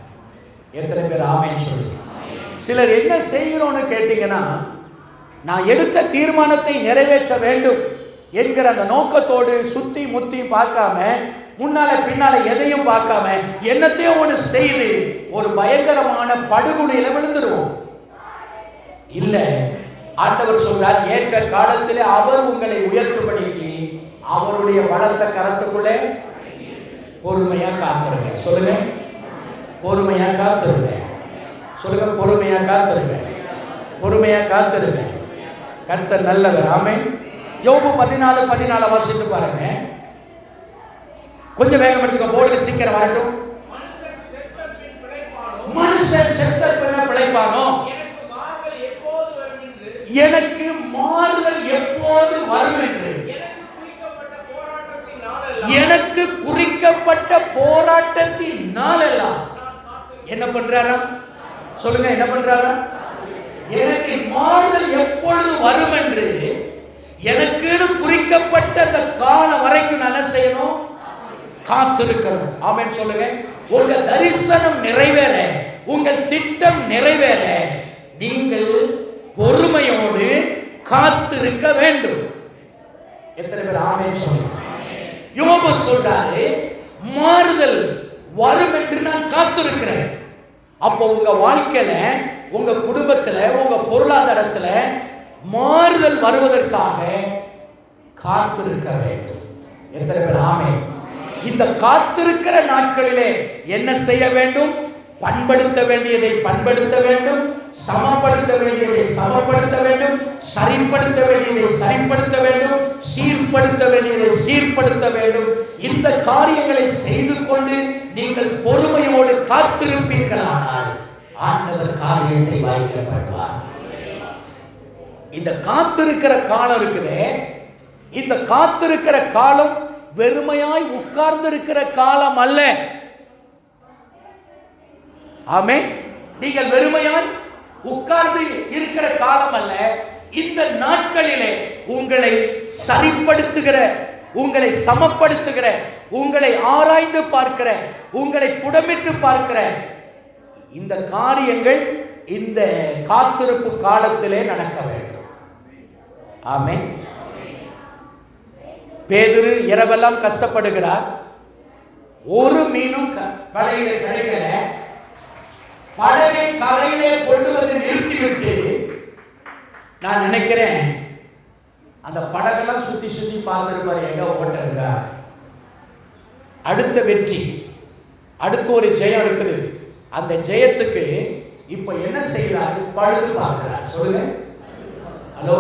S1: எத்தனை பேர் ஆமென் சொல்லுங்க? சிலர் என்ன செய்கிறோன்னு கேட்டீங்கன்னா, நான் எடுத்த தீர்மானத்தை நிறைவேற்ற வேண்டும் என்கிற அந்த நோக்கத்தோடு சுத்தி முத்தி பார்க்காம, முன்னால பின்னால எதையும் பார்க்காம என்னத்தையும் ஒன்று செய்து ஒரு பயங்கரமான படுகொலையில விழுந்துருவோம். இல்ல, ஆண்டவர் சொல்றார், ஏற்ற காலத்திலே அவர் உங்களை உயர்த்தும்படிக்கு அவருடைய பலத்த கரத்துக்குள்ளே பொறுமையா காத்திருங்க. சொல்லுங்க, பொறுமையா காத்திருங்க. சொல்லுங்க, பொறுமையா காத்திருங்க. பொறுமையா காத்திருங்க. கர்த்தர் நல்லவர். ஆமென். யோபு 14:14 வாசித்து பாருங்க. கொஞ்சம் வேகம் எடுத்துக்க, போர்டுல சீக்கிரம் வரட்டும். மனுஷன் செத்த பின்ன பிழைப்பானோ? எனக்கு மாறுதல் எப்போது வரும் என்று எனக்கு குறிக்கப்பட்ட போராட்டத்தின் நாளெல்லாம் என்ன பண்றாரா? சொல்லுங்க, என்ன பண்றாரா? எனக்கு மாறுதல் எப்பொழுது வரும் என்று எனக்கு குறிக்கப்பட்ட அந்த காலம் வரைக்கும் நான் என்ன செய்யணும்? காத்திருக்கணும். ஆமென் சொல்லுங்க. உங்க தரிசனம் நிறைவேற, உங்கள் திட்டம் நிறைவேற நீங்கள் பொறுமையோடு காத்திருக்க வேண்டும். எத்தனை பேர் ஆமென் சொல்லுங்க? யோபு சொல்றாரு, மாறுதல் வரும் என்று நான் காத்திருக்கிறேன். அப்போ உங்க வாழ்க்கையில, உங்க குடும்பத்துல, உங்க பொருளாதாரத்துல மாறுதல் வருவதற்காக காத்திருக்க வேண்டும். எத்தனை பேர் ஆமென்? இந்த காத்திருக்கிற நாட்களிலே என்ன செய்ய வேண்டும்? பண்படுத்த வேண்டியதை பண்படுத்த வேண்டும், சமப்படுத்த வேண்டியதை சமப்படுத்த வேண்டும், சரிப்படுத்த வேண்டியதை சரிப்படுத்த வேண்டும், சீர்படுத்த வேண்டியதை சீர்படுத்த வேண்டும். இந்த காரியங்களை செய்து கொண்டு நீங்கள் பொறுமையோடு காத்திருப்பீர்களானால் ஆண்டவர் காரியத்தை வாய்க்கப்படுவார். இந்த காத்திருக்கிற காலம் இருக்குதே, இந்த காத்திருக்கிற காலம் வெறுமையாய் உட்கார்ந்து இருக்கிற காலம் அல்ல. ஆமென். நீங்கள் வெறுமையாய் உட்கார்ந்து இருக்கிற காலம் அல்ல. இந்த நாட்களிலே உங்களை சரிப்படுத்துகிற, உங்களை சமப்படுத்துகிற, உங்களை ஆராய்ந்து பார்க்கிற, உங்களை புடமிட்டு பார்க்கிற இந்த காரியங்கள் இந்த காத்திருப்பு காலத்திலே நடக்க வேண்டும். ஆமென். பேதுரு இரவெல்லாம் கஷ்டப்படுகிறார். ஒரு மீனும் கரையிலே கிடைக்கல. படகை கரையிலே கொண்டு விட்டு நான் நினைக்கிறேன் அந்த படகெல்லாம் சுத்தி சுத்தி பார்த்துருப்பாரு, எங்க ஓட்ட இருக்கா, அடுத்த வெற்றி, அடுத்த ஒரு ஜெயம் இருக்குது. அந்த ஜெயத்துக்கு இப்ப என்ன செய்யறாரு? பழுது பார்க்கிறார். சொல்லுங்க, ஹலோ,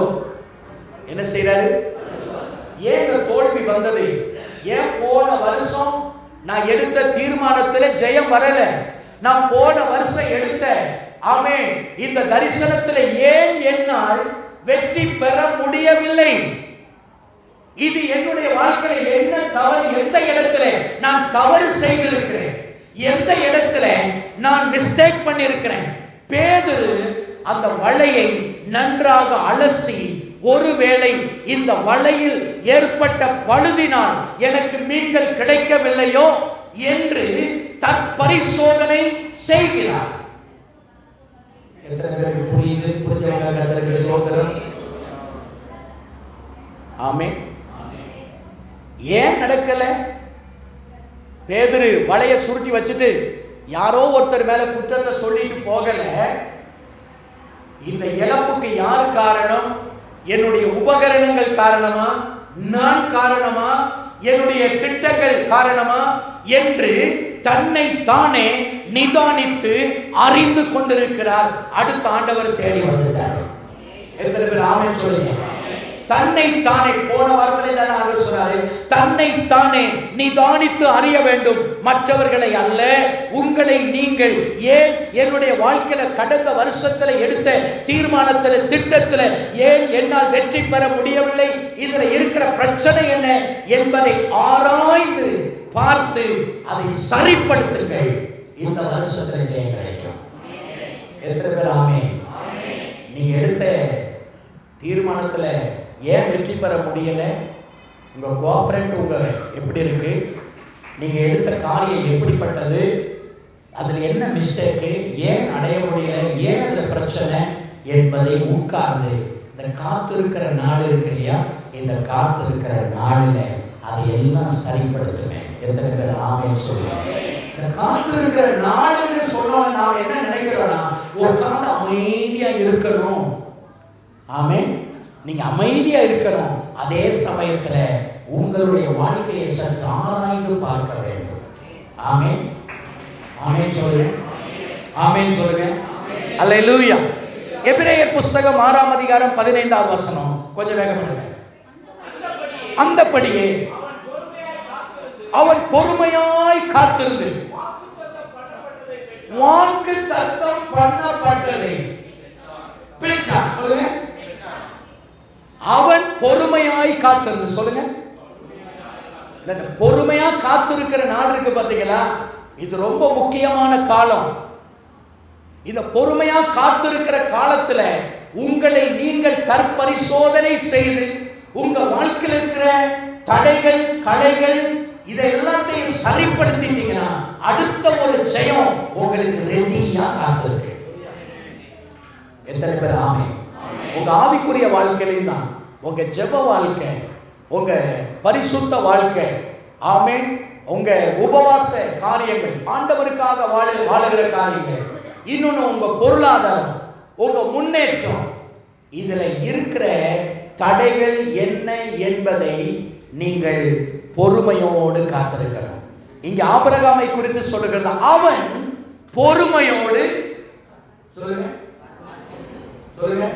S1: என்ன செய்யறாரு? ஏன் இந்த தோல்வி வந்தது? ஏன் போன வருஷம் நான் எடுத்த தீர்மானத்துல ஜெயம் வரல? நான் போன வருஷம் எடுத்த ஆமென் இந்த தரிசனத்துல ஏன் என்னால் வெற்றி பெற முடியவில்லை? இது என்னுடைய வாழ்க்கையில என்ன தவறு? எந்த இடத்துல நான் தவறு செய்திருக்கிறேன்? எந்த இடத்துல நான் மிஸ்டேக் பண்ணியிருக்கிறேன்? பேதுரு அந்த வலையை நன்றாக அலசி, ஒருவேளை இந்த வலையில் ஏற்பட்ட பழுதினால் எனக்கு மீன்கள் கிடைக்கவில்லையோ என்று தற்பரிசோதனை செய்கிறார். எத்தனை பேருக்கு புரியுது? புரிஞ்சவங்க கர்த்தருக்கு ஸ்தோத்திரம். ஆமென். ஏன் நடக்கல? பேதுரு வலையை சுருட்டி வச்சுட்டு யாரோ ஒருத்தர் மேல குற்றத்தை சொல்லிட்டு போகல. இந்த இழப்புக்கு யார் காரணம்? என்னுடைய உபகரணங்கள் காரணமா? நான் காரணமா? என்னுடைய திட்டங்கள் காரணமா? என்று தன்னை தானே நிதானித்து அறிந்து கொண்டிருக்கிறார். அடுத்த ஆண்டவர் தேடி வந்துட்டார். எத்தனை பேர் ஆமென் சொல்லுங்க? தன்னை தானே, போன வாரத்தில் தான் சொன்னாரு, தன்னை தானே நிதானித்து அறிய வேண்டும், மற்றவர்களை அல்ல. உங்களை நீங்கள் ஏன் என்னுடைய வாழ்க்கையில கடந்த வருஷத்துல எடுத்த தீர்மானத்துல, திட்டத்துல ஏன் என்னால் வெற்றி பெற முடியவில்லை? இதுல இருக்கிற பிரச்சனை என்ன என்பதை ஆராய்ந்து பார்த்து அதை சரிப்படுத்துங்கள். இந்த வருஷத்துல ஜெயம் கிடைக்கும். எத்தனை பேர் ஆமென்? நீங்க எடுத்த தீர்மானத்துல ஏன் வெற்றி பெற முடியல? உங்க கோஆபரேட் உங்க எப்படி இருக்கு? நீங்க எடுத்த காரியம் எப்படிப்பட்டது? அதுல என்ன மிஸ்டேக்கு? ஏன் அடைய முடியல? ஏன் அந்த பிரச்சனை என்பதை உட்கார்ந்து, இந்த காத்திருக்கிற நாள் இருக்கு இல்லையா, இந்த காத்திருக்கிற நாளில் அதை எல்லாம் சரிப்படுத்துவேன். எத்தனை பேர் ஆமென் சொல்லுவாங்க? இந்த காத்திருக்கிற நாளுன்னு சொல்லுவாங்க. நாம் என்ன நினைக்கிறோம்னா, உட்கார்ந்து அமைதியா இருக்கணும். ஆமென். நீங்க அமைதியா இருக்கணும். அதே சமயத்துல உங்களுடைய வாழ்க்கையை சற்று ஆராய்ந்து பார்க்க வேண்டும். ஆமென். ஆமென் சொல்லுங்க. ஆமென் சொல்லுங்க. அல்லேலூயா. எபிரேயர் புத்தகம் 6ஆம் அதிகாரம் 15வது வசனம். கொஞ்சம் வேகமா இருங்க. அந்தபடியே அவன் பொறுமையாய் காத்திருந்து வாக்குத்தத்தம் பண்ணப்பட்டதை பெற்றான். சொல்லுங்க. அவன் பொறுமையாய் காத்திருந்து. சொல்லுங்க. பொறுமையா காத்திருக்கிற நாள் இருக்கு பாத்தீங்களா? இது ரொம்ப முக்கியமான காலம். இந்த பொறுமையா காத்திருக்கிற காலத்துல உங்களை நீங்கள் தற்பரிசோதனை செய்து, உங்க வாழ்க்கையில் இருக்கிற தடைகள், களைகள், இதை எல்லாத்தையும் சரிப்படுத்திட்டீங்கன்னா அடுத்த ஒரு ஜெயம் உங்களுக்கு ரெடியா காத்திருக்கு. எத்தனை பேர் ஆமென்? உங்க ஆவிக்குரிய வாழ்க்கையிலும் தான், உங்க ஜெப வாழ்க்கை, உங்க பரிசுத்த வாழ்க்கை, ஆமென், உங்க உபவாச காரியங்கள், ஆண்டவருக்காக வாழுகிற காரியங்கள், இன்னொன்னு உங்க பொருளாதாரம், உங்க முன்னேற்றம், இதுல இருக்கிற தடைகள் என்ன என்பதை நீங்கள் பொறுமையோடு காத்திருக்கணும். இங்க ஆபிரகாமை குறித்து சொல்லுகிறது, அவன் பொறுமையோடு, சொல்லுங்க சொல்லுங்க,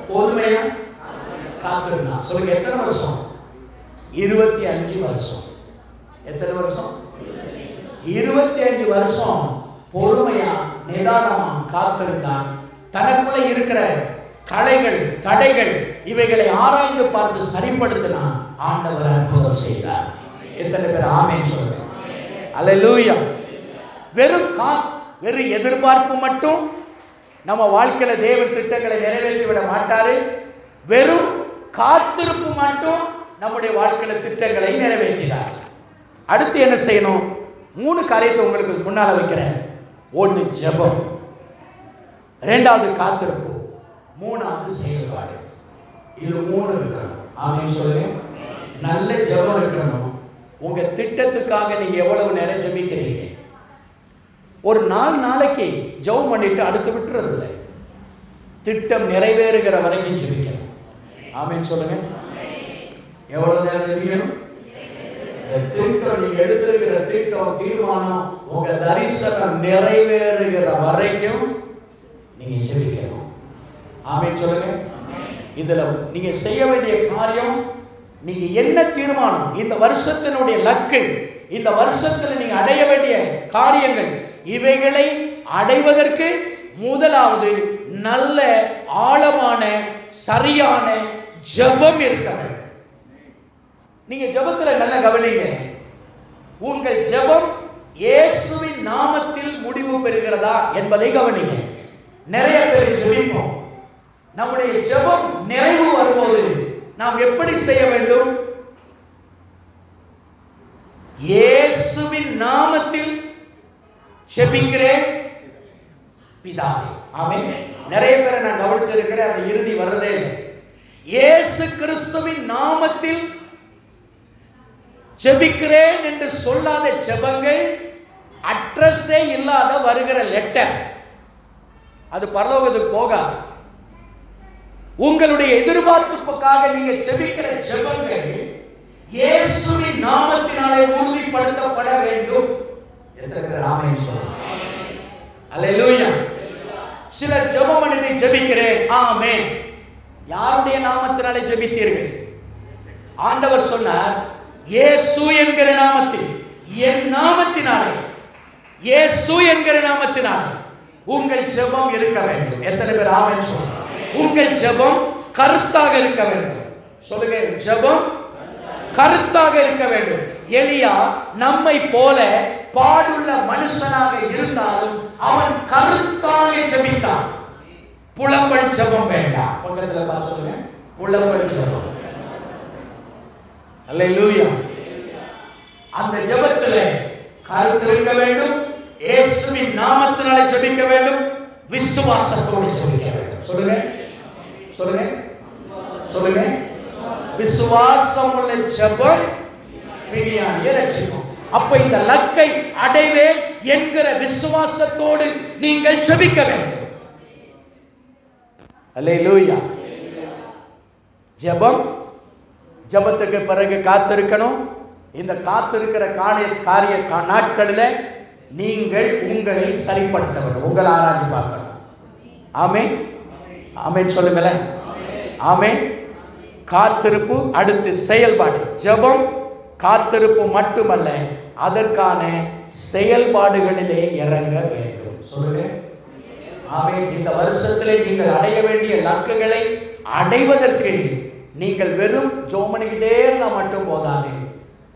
S1: பொறுமையா காத்திருந்தான். சொல்லுங்க. எத்தனை வருஷம்? 25 வருஷம். எத்தனை வருஷம்? 25 வருஷம் பொறுமையா நிதானமா காத்திருந்தான். தனக்குள்ள இருக்கிற களைகள், தடைகள், இவைகளை ஆராய்ந்து பார்த்து சரிப்படுத்தினான். ஆண்டவர் அற்புதம் செய்தார். எத்தனை பேர் ஆமென் சொல்லுங்க? அல்லேலூயா. வெறும் எதிர்பார்ப்பு மட்டும் நம்ம வாழ்க்கையில தேவ திட்டங்களை நிறைவேற்றி விட மாட்டாரு. வெறும் காத்திருப்பு மட்டும் நம்முடைய வாழ்க்கையில திட்டங்களை நிறைவேற்றினார். அடுத்து என்ன செய்யணும்? 3 காரியத்தை உங்களுக்கு முன்னால வைக்கிறேன். 1 ஜெபம், 2வது காத்திருப்பு, 3வது செயல்பாடு. இது 3 இருக்கணும். ஆமென் சொல்லுங்க. நல்ல ஜெபம் இருக்கணும். உங்க திட்டத்துக்காக நீங்க எவ்வளவு நேரம் ஜெபிக்கிறீங்க? ஒரு 4 நாளைக்கு ஜெபம் பண்ணிட்டு அடுத்து விட்டுறது இல்லை. திட்டம் நிறைவேறுகிற வரைக்கும் ஜெபிக்கணும். ஆமென் சொல்லுங்க. எவ்வளவு நேரம் ஜெபிக்கணும்? திட்டம், நீங்க எடுத்திருக்கிற திட்டம், தீர்மானம், உங்க தரிசனம் நிறைவேறுகிற வரைக்கும் நீங்க ஜெபிக்கணும். ஆமென் சொல்லுங்க. இதுல நீங்க செய்ய வேண்டிய காரியம், நீங்க என்ன தீர்மானம், இந்த வருஷத்தினுடைய லக்கு, இந்த வருஷத்துல நீங்க அடைய வேண்டிய காரியங்கள், இவைகளை அடைவதற்கு முதலாவது நல்ல ஆழமான சரியான ஜெபம் இருக்க வேண்டும். நீங்க ஜெபத்துல நல்ல கவனிங்க. உங்கள் ஜெபம் இயேசுவின் நாமத்தில் முடிவு பெறுகிறதா என்பதை கவனிங்க. நிறைய பேர் ஜெபிப்போம், நம்முடைய ஜெபம் நிறைவு வரும்போது நாம் எப்படி செய்ய வேண்டும்? இயேசுவின் நாமத்தில் ஜெபிக்கிறேன் பிதாவே. ஆமென். நிறைய பேரை நான் கவனிச்சிருக்கிறேன், அந்த இறுதி வரதே இல்லை. இயேசு கிறிஸ்துவின் நாமத்தில் ஜெபிக்கிறேன் என்று சொல்லாத ஜெபங்கள், அட்ரஸே இல்லாத வருகிற லெட்டர், அது பரலோகத்துக்கு போகாது. உங்களுடைய எதிர்பார்ப்புக்காக நீங்க ஜெபிக்கிற ஜெபங்கள் இயேசுவின் நாமத்தினாலே உறுதிப்படுத்தப்பட வேண்டும். ஆமென் சொல்லுங்க. அல்லேலூயா. சிலர் ஜெபம் பண்ணி ஜெபிக்கிறேன், ஆமென். யாருடைய நாமத்தினாலே ஜெபித்தீர்கள்? ஆண்டவர் சொன்னார், இயேசு என்கிற நாமத்தில், என் நாமத்தினாலே, இயேசு என்கிற நாமத்தினாலே உங்கள் ஜெபம் இருக்க வேண்டும். எத்தனை பேர் ஆமென் சொல்லுங்க? உங்கள் ஜெபம் கருத்தாக இருக்க வேண்டும். சொல்லுங்க, ஜெபம் கருத்தாக இருக்க வேண்டும். எலியா நம்மை போல பாடுள்ள மனுஷனாக இருந்தாலும் அவன் கருத்தாக ஜெபித்தான். புலம்பல் ஜெபம் வேண்டாம். பக்கத்துல பார்த்து சொல்லுங்க, புலம்பல் ஜெபம். அல்லேலூயா. அந்த ஜெபத்திலே கருத்து இருக்க வேண்டும். இயேசுவின் நாமத்தினாலே ஜெபிக்க வேண்டும். விசுவாசத்தோடு ஜெபிக்க வேண்டும். சொல்லுங்க, சொல்லுங்க, சொல்லுங்க. விசுவாசம் உள்ள ஜெபம் பிணியானியை ரட்சிக்கும். அப்ப இந்த லக்கை அடைவேன் என்கிற விசுவாசத்தோடு நீங்கள் ஜெபிக்க வேண்டும். அல்லேலூயா. ஜெபம், ஜெபத்துக்கு பிறகு காத்திருக்கணும். இந்த காத்திருக்கிற காரிய நாட்களில் நீங்கள் உங்களை சரிப்படுத்த வேண்டும். உங்களை ஆராய்ச்சி பார்க்கணும். ஆமென், ஆமென் சொல்லுங்களேன். ஆமென். காத்திருப்பு, அடுத்து செயல்பாடு. ஜெபம் காத்திருப்பு மட்டுமல்ல, அதற்கான செயல்பாடுகளிலே இறங்க வேண்டும். சொல்லுங்க, ஆமென். இந்த வருஷத்திலே நீங்கள் அடைய வேண்டிய லக்குகளை அடைவதற்கு நீங்கள் வெறும் ஜோமனிக்கிட்டே இருந்தால் மட்டும் போதாது.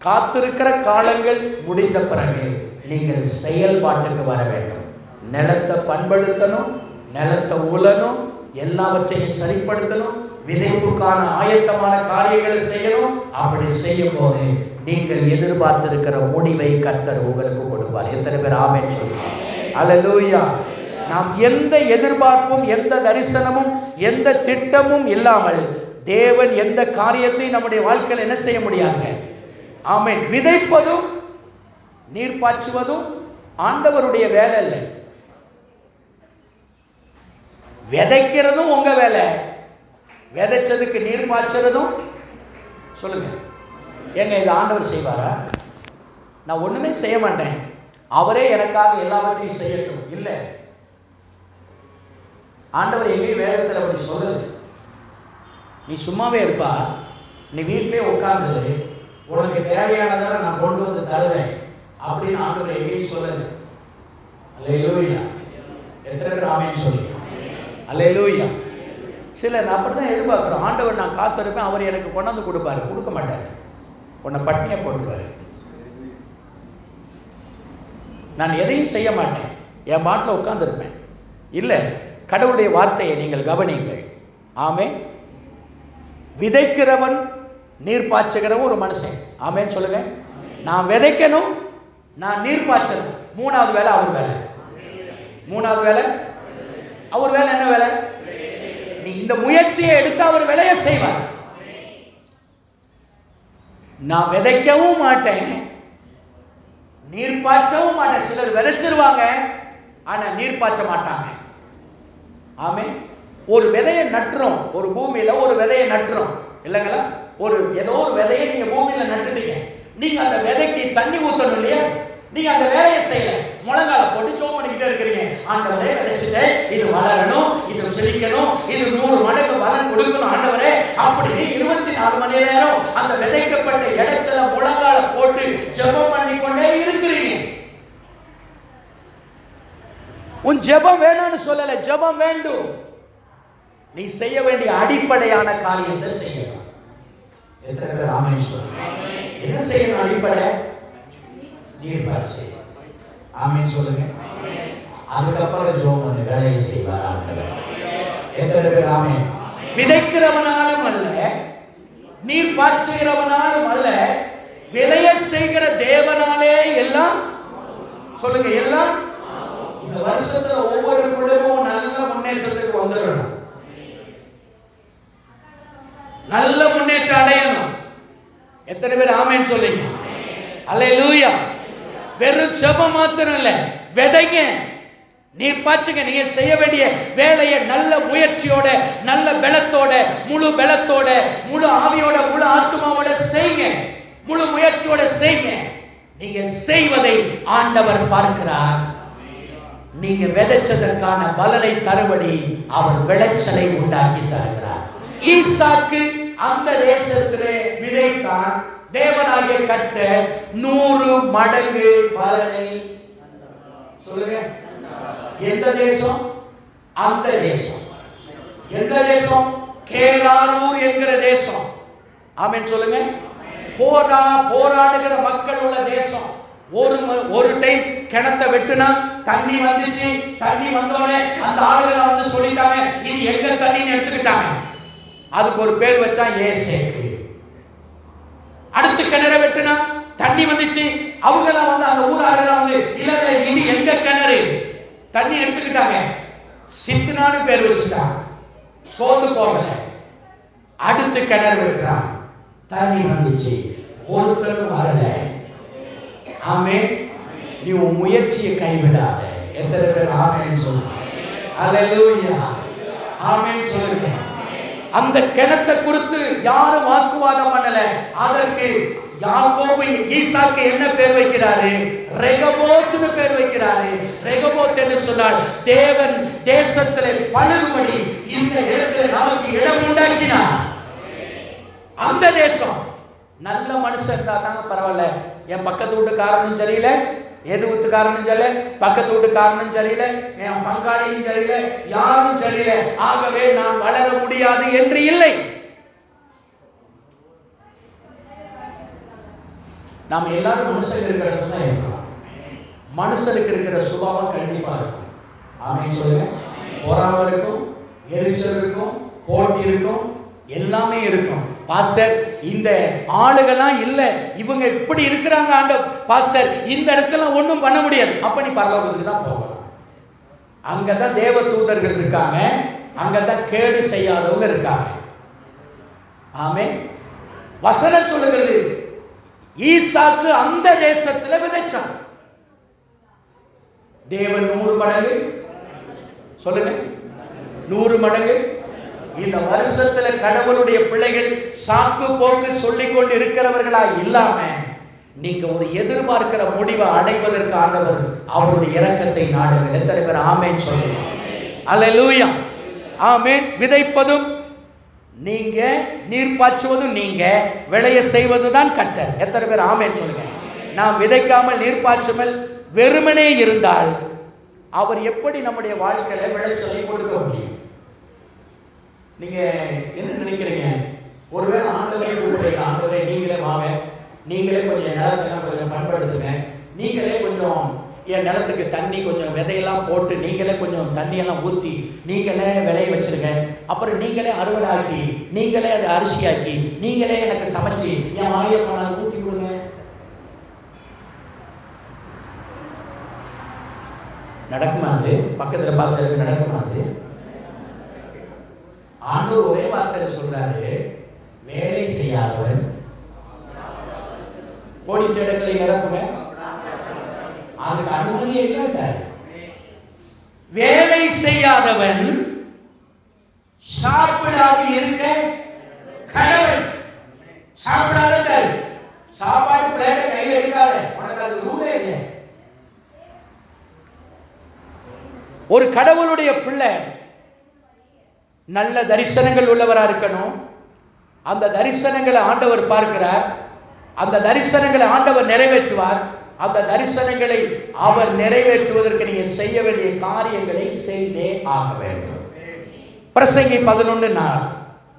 S1: காத்திருக்கிற காலங்கள் முடிந்த பிறகு நீங்கள் செயல்பாட்டுக்கு வர வேண்டும். நிலத்தை பண்படுத்தணும், நிலத்தை உழணும், எல்லாவற்றையும் சரிப்படுத்தணும், விதைப்புக்கான ஆயத்தமான காரியங்களை செய்யணும். அப்படி செய்யும் போது நீங்கள் எதிர்பார்த்திருக்கிற முடிவை கர்த்தர் உங்களுக்கு கொடுப்பார். எத்தனை பேர் ஆமென் சொல்லுங்க? அல்லேலூயா. நாம் எந்த எதிர்பார்ப்பும், எந்த தரிசனமும், எந்த திட்டமும் இல்லாமல் தேவன் எந்த காரியத்தை நம்முடைய வாழ்க்கையில் என்ன செய்ய முடியாதுங்க. ஆமென். விதைப்பதும் நீர் பாய்ச்சுவதும் ஆண்டவருடைய வேலை இல்லை. விதைக்கிறதும் உங்க வேலை, விதைச்சதுக்கு நீர் பாய்ச்சறதும். சொல்லுங்க, ஏங்க இது ஆண்டவர் செய்வாரா? நான் ஒண்ணுமே செய்ய மாட்டேன், அவரே எனக்காக எல்லாவற்றையும் செய்யட்டும். இல்லை, ஆண்டவர் எங்கேயும் வேதத்தில் அப்படி சொல்லுது. நீ சும்மாவே இருப்பா, நீ வீட்டிலே உட்கார்ந்து உனக்கு தேவையானதான நான் கொண்டு வந்து தருவேன் அப்படின்னு ஆண்டவர் எங்கேயும் சொல்லுது. அல்லேலூயா. எத்தனை பேர் ஆமென் சொல்லுங்க? அல்லேலூயா. சிலர் அப்படி தான் எதிர்பார்க்குறோம். ஆண்டவர் நான் காத்திருப்பேன், அவர் எனக்கு கொண்டாந்து கொடுப்பாரு. கொடுக்க மாட்டார், உன்னை பட்டினியை போட்டுருவார். நான் எதையும் செய்ய மாட்டேன், என் பாட்டில் உட்கார்ந்துருப்பேன். இல்லை, கடவுளுடைய வார்த்தையை நீங்கள் கவனிங்கள். ஆமென். விதைக்கிறவன் நீர் பாய்ச்சுகிறவன் ஒரு மனுஷன். ஆமென் சொல்லுங்க. நான் விதைக்கணும், நான் நீர் பாய்ச்சணும். மூணாவது வேலை அவர் வேலை. மூணாவது வேலை அவர் வேலை. என்ன வேலை? நீ இந்த முயற்சியை எடுத்து அவர் விளைய செய்வார். நான் விதைக்கவும் மாட்டேன், நீர் பாய்ச்சவும் மாட்டேன். சிலர் விதைச்சிருவாங்க, ஆனா நீர் பாய்ச்ச மாட்டாங்க. ஆமென். ஒரு விதையை நட்டுறோம், ஒரு பூமியில ஒரு விதையை நட்டுறோம் இல்லைங்களா? ஏதோ ஒரு விதையை நீங்க பூமியில நட்டுட்டீங்க. நீங்க அந்த விதைக்கு தண்ணி ஊற்றணும் இல்லையா? நீங்க அந்த வேலையை செய்யல, முழங்கால போட்டு சோம் பண்ணிக்கிட்டே இருக்கிறீங்க. ஆண்டவரே விதைச்சிட்டே, இது வளரணும், இது செழிக்கணும், இது 100 மடங்கு பலன் கொடுக்கணும் ஆண்டவரே அப்படின்னு 24 மணி நேரம் அந்த விதைக்கப்பட்ட இடத்துல முழங்கால போட்டு ஜெபம் பண்ணி கொண்டே இருக்கிறீங்க. உன் ஜெபம் வேணும்னு சொல்லல, ஜெபம் வேண்டும். நீ செய்ய வேண்டிய அடிப்படையான காரியத்தை செய்யலாம். எத்தனை பேர் ஆமென் சொல்லுங்க? என்ன செய்யணும்? அடிப்படை நீர் பாய்ச்சி. ஆமென் சொல்லுங்க. அதுக்கப்புறம் ஜெபம் பண்ணி வேலையை செய்வார் ஆண்டவர். எத்தனை பேர் ஆமென்? விதைக்கிறவனாலும் அல்ல, நீர் பாய்ச்சுகிறவனாலும் அல்ல, விளைய செய்கிற தேவனாலே எல்லாம். சொல்லுங்க, எல்லாம். இந்த வருஷத்துல ஒவ்வொரு குடும்பமும் நல்ல முன்னேற்றத்துக்கு வந்துடணும், நல்ல முன்னேற்றம் அடையணும். எத்தனை பேர் ஆமென் சொல்லுங்க? அல்லேலூயா. வெறும் ஜெபம் மாத்திரம் இல்ல, விதைங்க, நீர் பாய்ச்சுங்க. நீங்க செய்ய வேண்டிய வேலையை நல்ல முயற்சியோட, நல்ல பலத்தோட, முழு பலத்தோட, முழு ஆவியோட, முழு ஆத்துமாவோட செய்யுங்க. முழு முயற்சியோட செய்யுங்க. நீங்க செய்வதை ஆண்டவர் பார்க்கிறார். நீங்க விதைச்சதற்கான பலனை தருபடி அவர் விளைச்சலை உண்டாக்கி தருகிறார். ஈசாக்கு அந்த தேசத்திலே விதைத்தான். தேவனாகிய கர்த்தர் 100 மடங்கு பலனை. சொல்லுங்க, எந்த தேசம்? அந்த தேசம். எந்த தேசம்? கேராரூர் என்கிற தேசம். ஆமென் சொல்லுங்க. போராடுகிற மக்கள் உள்ள தேசம். ஒரு டைம் கிணத்தை வெட்டுனா தண்ணி வந்துச்சு. தண்ணி வந்தோடனே அந்த ஆளுகளை வந்து சொல்லிட்டாங்க, இது எங்க தண்ணின்னு எடுத்துக்கிட்டாங்க. அதுக்கு ஒரு பேர் வச்சா ஏசேக்கு. அடுத்த கிணறு வெட்டுனா தண்ணி வந்துச்சு. அவங்கெல்லாம் வந்து அந்த ஊர் ஆளுகளை வந்து இல்ல இது எங்க கிணறு, தண்ணி எடுத்துக்கிட்டாங்க. சித்னான்னு பேர் வச்சுட்டாங்க. சோர்ந்து போகல. அடுத்த கிணறு வெட்டுறான், தண்ணி வந்துச்சு. ஒருத்தரும் வரல. ஆமென். நீ உன் முயற்சியை கைவிடாத. எத்தனை பேர் ஆமென் சொல்லுங்க? அல்லேலூயா. ஆமென் சொல்லுங்க. அந்த கிணத்தை குறித்து யாரும் வாக்குவாதம் பண்ணல. அதற்கு யாக்கோபு ஈசாக்கு என்ன பேர் வைக்கிறாரு? ரெகபோத்னு பேர் வைக்கிறாரு. ரெகபோத் என்று சொன்னால் தேவன் தேசத்திலே பழுகும்படி இந்த இடத்துல நமக்கு இடம் உண்டாக்கினார். அந்த தேசம் நல்ல மனுஷன் தாங்க பரவாயில்ல. என் பக்கத்து வீட்டுக்காரனும் சரியில்லை, எது வீட்டுக்காரனும் சரியில்லை, பக்கத்து வீட்டுக்காரனும் சரியில்லை, என் பங்காளியும் சரியில்லை, யாரும் சரியில்லை, ஆகவே நான் வளர முடியாது என்று இல்லை. நாம எல்லாரும் மனுஷன் இருக்கிற இடத்துல தான் இருக்கலாம். மனுஷனுக்கு இருக்கிற சுபாவம் கண்டிப்பா இருக்கும். ஆமென் சொல்லுங்க. பொறாமை இருக்கும், எரிச்சல் இருக்கும், போட்டி இருக்கும், எல்லாமே இருக்கும். பாஸ்டர் இந்த ஆளுகள்லாம் இல்ல, இவங்க இப்படி இருக்கிறாங்க ஆண்ட பாஸ்டர், இந்த இடத்துல ஒன்றும் பண்ண முடியாது. அப்ப நீ பரலோகத்துக்கு தான் போகலாம். அங்கதான் தேவ தூதர்கள் இருக்காங்க, அங்கதான் கேடு செய்யாதவங்க இருக்காங்க. ஆமென். வசனம் சொல்லுகிறது, ஈசாக்கு அந்த தேசத்துல விதைச்சான். தேவன் 100 மடங்கு. சொல்லுங்க, 100 மடங்கு. இந்த வருஷத்துல கடவுளுடைய பிள்ளைகள் சாக்கு போக்கு சொல்லிக் கொண்டு இருக்கிறவர்களா இல்லாம நீங்க ஒரு எதிர்பார்க்கிற முடிவை அடைவதற்கு ஆண்டவர் அவருடைய இரக்கத்தை நாடுங்கள். எத்தனை பேர் ஆமென் சொல்லுங்க? அல்லேலூயா. ஆமென். விதைப்பதும் நீங்க, நீர் பாய்ச்சுவதும் நீங்க, விளைய செய்வதுதான் கர்த்தர். எத்தனை பேர் ஆமென் சொல்லுங்க? நாம் விதைக்காமல் நீர் பாய்ச்சாமல் வெறுமனே இருந்தால் அவர் எப்படி நம்முடைய வாழ்க்கையில விளைச்சலை கொடுக்க முடியும்? நீங்க என்ன நினைக்கிறீங்க? ஒருவேளை ஆண்டவரை கூப்பிடுறீங்க, ஆண்டவரை நீங்களே வாங்க, நீங்களே கொஞ்சம் நிலத்தெல்லாம் கொஞ்சம் பண்படுத்துங்க, நீங்களே கொஞ்சம் என் நிலத்துக்கு தண்ணி கொஞ்சம் விதையெல்லாம் போட்டு நீங்களே கொஞ்சம் தண்ணியெல்லாம் ஊற்றி நீங்களே விளைய வச்சிருங்க, அப்புறம் நீங்களே அறுவடை ஆக்கி நீங்களே அதை அரிசியாக்கி நீங்களே எனக்கு சமைச்சு என் வாயில ஊற்றி கொடுங்க. நடக்குமா? அது பக்கத்தில் பார்த்து நடக்குமா? அது ஆண்டவர் ஒரே வார்த்தை சொல்றாரு, வேலை செய்யாதவன் கோடி தேடங்களை நிரப்புவேன். அதுக்கு அனுமதியே இல்லை. வேலை செய்யாதவன் சாப்பிடாது இருக்க கடவுள். சாப்பிடாத சாப்பாடு பிளேட்டை கையில் எடுக்காத, உனக்கு அது ரூலே இல்லை. ஒரு கடவுளுடைய பிள்ளை நல்ல தரிசனங்கள் உள்ளவராக இருக்கணும். அந்த தரிசனங்களை ஆண்டவர் பார்க்கிறார். அந்த தரிசனங்களை ஆண்டவர் நிறைவேற்றுவார். அந்த தரிசனங்களை அவர் நிறைவேற்றுவதற்கு நீங்க செய்ய வேண்டிய காரியங்களை செய்தே ஆக வேண்டும். பிரசங்கி 11:4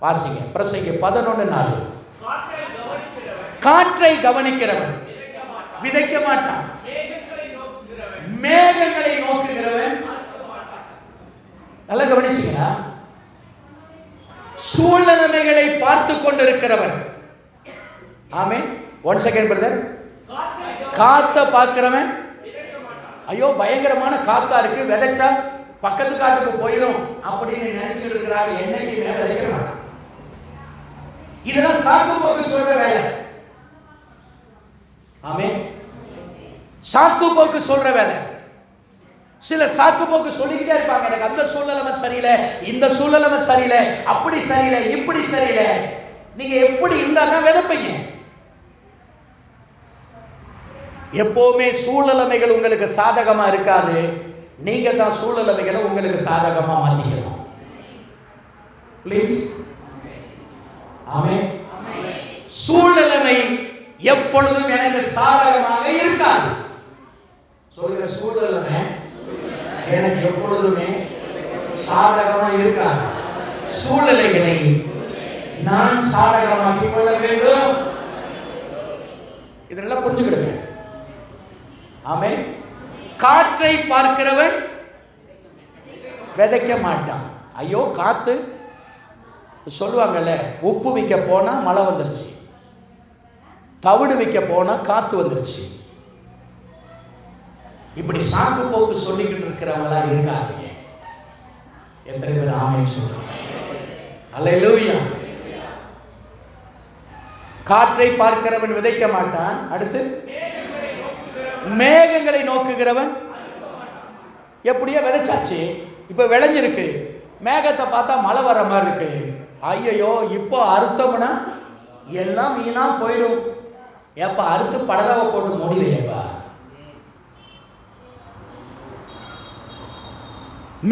S1: வாசிங்க. பிரசங்கி 11:4. காற்றை கவனிக்கிறவன் விதைக்க மாட்டான், மேகங்களை நோக்குகிறவன். நல்லா கவனிச்சீங்களா? சூழ்நிலைகளை பார்த்து கொண்டிருக்கிறவன். ஆமென். 1 செகண்ட் பிரதர். காத்த பார்க்கிறவன், ஐயோ பயங்கரமான காத்தா இருக்கு, விதைச்சா பக்கத்து காட்டுக்கு போயிடும் அப்படின்னு நினைச்சிட்டு இருக்கிறாங்க. என்னைக்கு மேல விதைக்க மாட்டான். இதெல்லாம் சாக்கு போக்கு சொல்ற வேலை. ஆமென். சாக்கு போக்கு சொல்ற வேலை. சிலர் சாக்கு போக்கு சொல்லிக்கிட்டே இருப்பாங்க. எனக்கு அந்த சூழ்நிலை சரியில்லை, இந்த சூழ்நிலை சரியில்லை, அப்படி சரியில்லை, இப்படி சரியில்லை. நீங்க எப்படி இருந்தா தான் விதைப்பீங்க. எப்பவுமே சூழ்நிலைகள் உங்களுக்கு சாதகமா இருக்காது. நீங்க தான் சூழ்நிலைகளை உங்களுக்கு சாதகமா மாத்திக்கணும். ப்ளீஸ். ஆமென். சூழ்நிலை எப்பொழுதும் எனக்கு சாதகமாக இருக்காது. சொல்லுங்க, சூழ்நிலை எனக்கு எப்பொழுதுமே சாதகமா இருக்காது. சூழ்நிலைகளை நான் சாதகமாக்கிக் கொள்ள வேண்டும். இதெல்லாம் புரிஞ்சுக்கிடுங்க. ஆமென். காற்றை பார்க்கிறவன் விதைக்க மாட்டான். ஐயோ காத்து சொல்லுவாங்கல்ல, உப்பு விற்க போனா மழை வந்துருச்சு, தவிடு விற்க போனா காத்து வந்துருச்சு. இப்படி சாக்கு போக்கு சொல்லிக்கிட்டு இருக்கிறவங்களா இருக்காதீங்க. எத்தனை பேர் ஆமென் சொல்றாங்க? அல்லேலூயா. காற்றை பார்க்கிறவன் விதைக்க மாட்டான். அடுத்து மேகங்களை நோக்குகிறவன். எப்படியோ விதைச்சாச்சு, இப்ப விளைஞ்சிருக்கு. மேகத்தை பார்த்தா மழை வர மாதிரி இருக்கு. ஐயோ இப்போ அறுத்தோம்னா எல்லாம் வீணா போயிடும். ஏப்பா அறுத்து படலாவை போட்டு முடியலையேப்பா.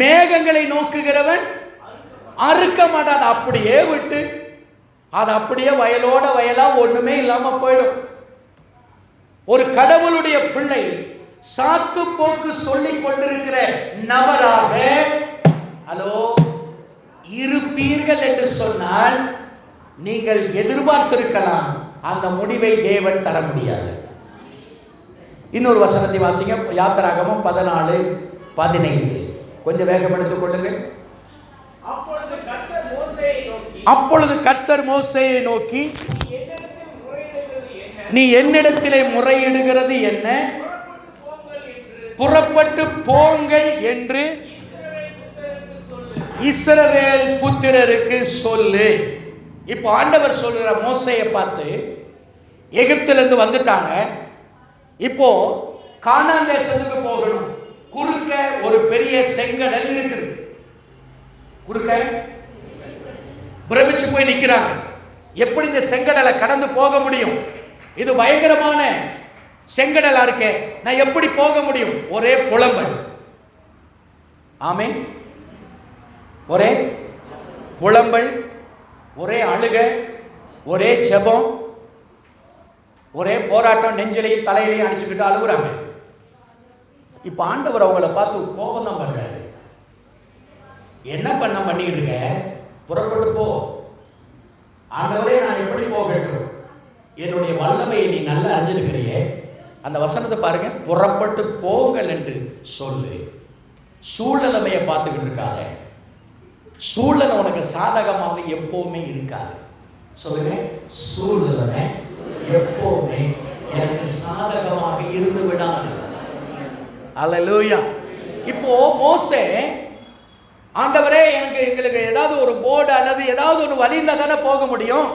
S1: மேகங்களை நோக்குகிறவன் அறுக்க மாட்டான். அப்படியே விட்டு அது அப்படியே வயலோட வயலா ஒண்ணுமே இல்லாம போயிடும். ஒரு கடவுளுடைய பிள்ளை சாக்கு போக்கு சொல்லிக் கொண்டிருக்கிற நபராக ஹலோ இருப்பீர்கள் என்று சொன்னால் நீங்கள் எதிர்பார்த்திருக்கலாம். அந்த முடிவை தேவன் தர முடியாது. இன்னொரு வசனத்தை வாசிங்க. யாத்திராகமம் 14:15. கொஞ்சம் வேகம் எடுத்துக் கொள்ளுங்கள். அப்பொழுது கர்த்தர் மோசேயை நோக்கி, நீ என்னிடத்திலே முறையிடுகிறது என்ன? புறப்பட்டு போங்கள் என்று இஸ்ரவேல் புத்திரருக்கு சொல்லு. இப்போ ஆண்டவர் சொல்கிற மோசேயை பார்த்து, எகிப்திலிருந்து வந்துட்டாங்க, இப்போ கானான் தேசத்துக்கு போகணும். குறுக்க ஒரு பெரிய செங்கடல் இருக்குது. குறுக்க பிரமிச்சு போய் நிற்கிறாங்க. எப்படி இந்த செங்கடலை கடந்து போக முடியும்? இது பயங்கரமான செங்கடலா இருக்கே, நான் எப்படி போக முடியும்? ஒரே புலம்பல். ஆமென். ஒரே புலம்பல், ஒரே அழுக, ஒரே ஜெபம், ஒரே போராட்டம். நெஞ்சிலையும் தலையிலையும் அடிச்சுக்கிட்டு அழுகுறாங்க. இப்ப ஆண்டவர் அவங்கள பார்த்து கோபம் தான் பண்றாரு. என்ன பண்ணிட்டு இருக்க? புறப்பட்டு போ. ஆண்டவரே, நான் எப்படி போகட்டும்? என்னுடைய வல்லமையை நீ நல்லா அறிஞ்சிருக்கிறியே. அந்த வசனத்தை பாருங்க. புறப்பட்டு போங்கள் என்று சொல்லு. சூழ்நிலைமையை பார்த்துக்கிட்டு இருக்காத. சூழ்நிலை உனக்கு சாதகமாக எப்பவுமே இருக்காது. சொல்லுங்க, சூழ்நிலை எப்பவுமே எனக்கு சாதகமாக இருந்து விடாது. அல்லேலூயா. இப்போ மோசே, ஆண்டவரே எங்களுக்கு ஏதாவது ஒரு போர்டு அல்லது ஏதாவது ஒரு வழி இருந்தால் தானே போக முடியும்.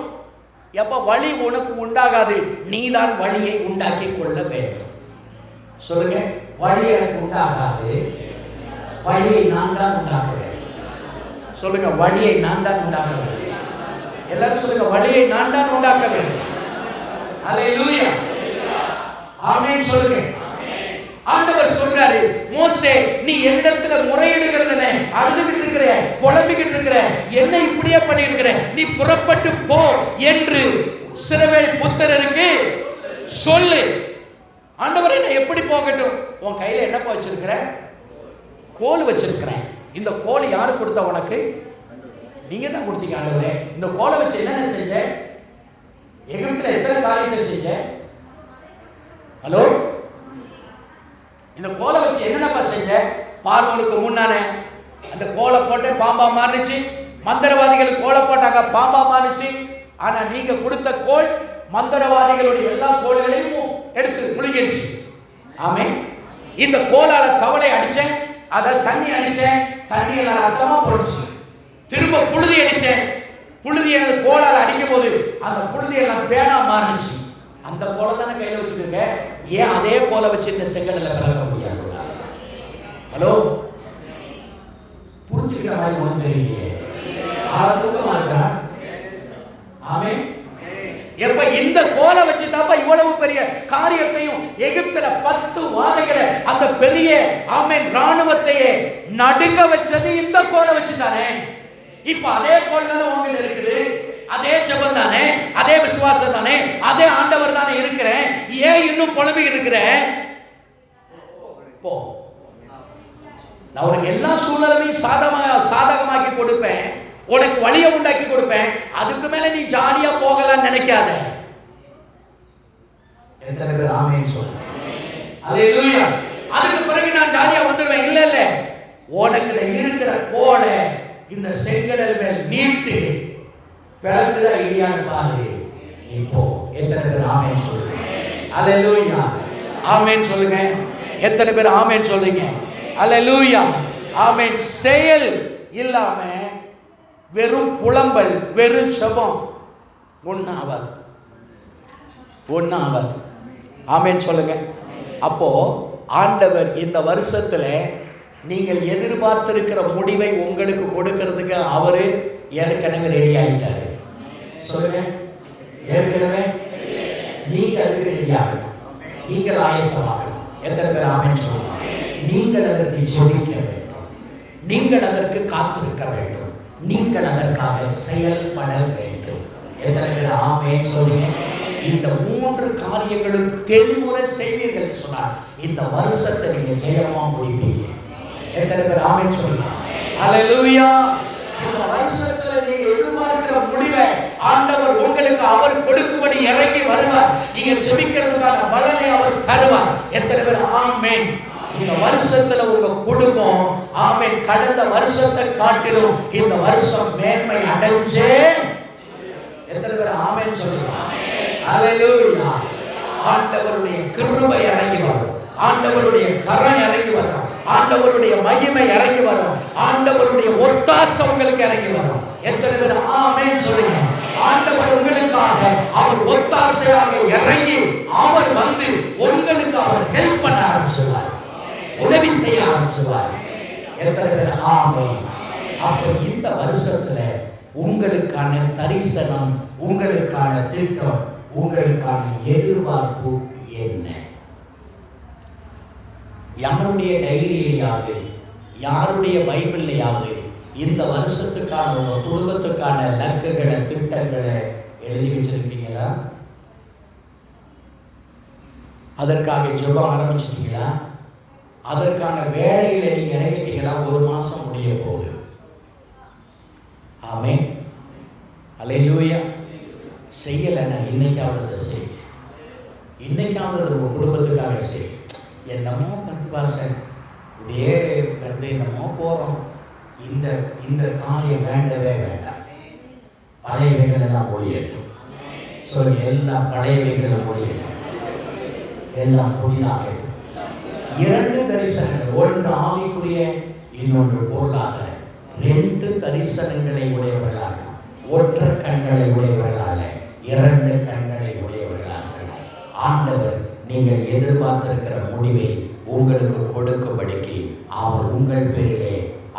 S1: எப்ப வழி உனக்கு உண்டாகாது, நீதான் வழியை உண்டாக்கி கொள்ள வேண்டும். சொல்லுங்க, வழி எனக்கு உண்டாகாது, வழியை நான் தான் உண்டாக்க வேண்டும். சொல்லுங்க, வழியை நான் தான் உண்டாக்க வேண்டும். எல்லாரும் சொல்லுங்க, வழியை நான் தான் உண்டாக்க வேண்டும். அல்லேலூயா, ஆமென் சொல்லுங்க. ஆண்டவர் சொல்றாரு, மோசே நீ என்னிடத்துல முறையிடுகிறதுல அழுதுகிட்டு இருக்கிற, புலம்பிக்கிட்டு இருக்கிற, என்ன இப்படியே பண்ணியிருக்கிற, நீ புறப்பட்டு போ என்று இஸ்ரவேல் புத்திரருக்கு சொல்லு. ஆண்டவரே நான் எப்படி போகட்டும்? உன் கையில என்னப்பா வச்சிருக்கிற? கோல் வச்சிருக்கிறேன். இந்த கோல் யாரு கொடுத்தா உனக்கு? நீங்க தான் கொடுத்தீங்க ஆண்டவரே. இந்த கோலை வச்சு என்னென்ன செஞ்ச? எகிப்துல எத்தனை காரியத்தை செஞ்ச? ஹலோ, இந்த கோலை வச்சு என்னென்னப்பா செஞ்ச? பார்வோனுக்கு முன்னானே அந்த கோலை போட்டு பாம்பா மாறிச்சு. மந்திரவாதிகள் கோலை போட்டாங்க, பாம்பா மாறிச்சு. ஆனா நீங்க கொடுத்த கோல் மந்திரவாதிகளுடைய எல்லா கோள்களையும் எடுத்து முழுங்கிடுச்சு. ஆமென். இந்த கோலால தவளை அடிச்சேன், அத தண்ணி அடிச்சேன், தண்ணியில ரத்தமா போடுச்சு. திரும்ப புழுதி அடிச்சேன், புழுதியை அந்த கோலால அடிக்கும் போது அந்த புழுதியெல்லாம் பேனா மாறிச்சு. அந்த கோலை தானே கையில வச்சுருக்க, ஏன் அதே கோலை வச்சு இந்த செங்கல்ல கலக்க முடியாது? ஹலோ, புரிஞ்சுக்கிற மாதிரி ஒன்றும் தெரியலையே. ஆளத்துக்கும் இருக்கா? ஆமென். எப்ப இந்த கோலை வச்சு தாப்பா இவ்வளவு பெரிய காரியத்தையும் எகிப்துல 10 வாதைகளை அந்த பெரிய ஆமென் ராணுவத்தையே நடுங்க வச்சது இந்த கோலை வச்சு தானே. இப்ப அதே கோல் தானே உங்ககிட்ட இருக்குது, அதே ஜெபம் தானே, அதே விசுவாசம் தானே, அதே ஆண்டவர் தானே இருக்கிறேன். ஏன் இன்னும் புலம்பிக்கிட்டு இருக்கிறேன்? போ, நான் உனக்கு எல்லா சூழலையும் சாதகமாக்கி கொடுப்பேன், உனக்கு வழியை உண்டாக்கி கொடுப்பேன். அதுக்கு மேல நீ ஜாலியா போகலாம் நினைக்காத. எத்தனை பேர் ஆமென் சொல்லுங்க? அல்லேலூயா. அதுக்கு பிறகு நான் ஜாலியா வந்துடுவேன்? இல்ல இல்ல, உனக்கு இருக்கிற கோலை இந்த செங்கடல் மேல் நீட்டு, பிறகுதா இடியான்னு பாரு, நீ போ. எத்தனை பேர் ஆமென் சொல்லுங்க? அல்லேலூயா, ஆமென் சொல்லுங்க. எத்தனை பேர் ஆமென் சொல்றீங்க? அல்லேலூயா, ஆமென். செயல் இல்லாம வெறும் புலம்பல், வெறும் ஜெபம் ஒன்றும் ஆகாது, ஒன்றும் ஆகாது. ஆமென் சொல்லுங்க. அப்போ ஆண்டவர் இந்த வருஷத்துல நீங்கள் எதிர்பார்த்திருக்கிற முடிவை உங்களுக்கு கொடுக்கிறதுக்கு அவரு ஏற்கனவே ரெடி ஆயிட்டாரு. சொல்லுங்க, ஏற்கனவே. நீங்க அதுக்கு ரெடி ஆகணும், நீங்கள் ஆயத்தமாகணும். எத்தனை பேர் ஆமென் சொல்லுங்க? நீங்கள் அதற்கு ஜெபிக்க வேண்டும், நீங்கள் அதற்கு காத்திருக்க வேண்டும், நீங்கள் அதற்காக செயல்பட வேண்டும். எத்தனை பேர் ஆமென் சொல்லுங்க? இந்த 3 காரியங்களும் தெளிவுரை செய்வீர்கள் சொன்னார், இந்த வருஷத்தை நீங்க ஜெயமா முடிப்பீங்க. எத்தனை பேர் ஆமென் சொல்லுங்க? அல்லேலூயா. இந்த வருஷத்துல நீங்க எதிர்பார்க்கிற முடிவை ஆண்டவர் உங்களுக்கு அவர் கொடுக்கும்படி இறங்கி வருவார். நீங்க ஜெபிக்கிறதுக்கான பலனை அவர் தருவார். எத்தனை பேர் ஆமென்? இந்த வருஷத்துல உங்க குடும்பம் ஆமென் கடந்த வருஷத்தை காட்டிலும் இந்த வருஷம் மேன்மை அடைஞ்சே. எத்தனை பேர் ஆமென் சொல்லுங்க? அல்லேலூயா. ஆண்டவருடைய கிருபை இறங்கி வரும், ஆண்டவருடைய கரம் இறங்கி வரும், ஆண்டவருடைய மகிமை இறங்கி வரும், ஆண்டவருடைய ஒத்தாசை உங்களுக்கு இறங்கி வரும். எத்தனை பேர் ஆமென் சொல்லுங்க? ஆண்டவர் உங்களுக்காக அவர் ஒத்தாசையாக இறங்கி அவர் வந்து உங்களுக்கு அவர் ஹெல்ப் பண்ண ஆரம்பிச்சுவார், உதவி செய்ய ஆரம்பிச்சுவார். எத்தனை பேர் ஆமென்? அப்ப இந்த வருஷத்துல உங்களுக்கான தரிசனம், உங்களுக்கான திட்டம், உங்களுக்கான எதிர்பார்ப்பு என்ன? யாருடைய டைரியிலையாவது, யாருடைய பைபிள்லையாவது இந்த வருஷத்துக்கான உங்க குடும்பத்துக்கான இலக்குகளை, திட்டங்களை எழுதி வச்சிருக்கீங்களா? அதற்காக ஜெபம் ஆரம்பிச்சிட்டீங்களா? அதற்கான வேலையில நீங்க இறங்கிட்டீங்களா? 1 மாசம் முடிய போகுது. ஆமென், அல்லேலூயா. செய்யலைன்னா இன்னைக்காவது அதை செய், இன்னைக்காவது உங்க குடும்பத்துக்காக செய். என்னமோ பண்பாசன் இப்படியே வந்து என்னமோ போறோம், இந்த காரியம் வேண்டவே வேண்டாம். பழையவைகள் எல்லாம் ஒழியட்டும். சொல்லி எல்லாம் பழையவைகளும் ஒழியட்டும், எல்லாம் புதிதாகட்டும். 2 தரிசனங்கள், ஒன்று ஆவிக்குரிய, இன்னொன்று பொருளாதார. 2 தரிசனங்களை உடையவர்களாக, ஒற்றை கண்களை உடையவர்களாக, 2 கண்களை உடையவர்களாக ஆண்டவர் நீங்கள் எதிர்பார்த்திருக்கிற முடிவை உங்களுக்கு கொடுக்கும்படிக்கு அவர் உங்கள் பேரிலே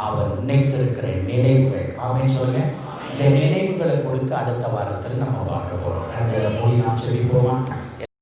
S1: அவர் நினைத்திருக்கிற நினைவுகள் ஆமென் சொல்லுங்க. இந்த நினைவுகளை கொடுத்து அடுத்த வாரத்தில் நம்ம பார்க்க போகிறோம். கண்களை மூடி நாம் செபிப்போமா?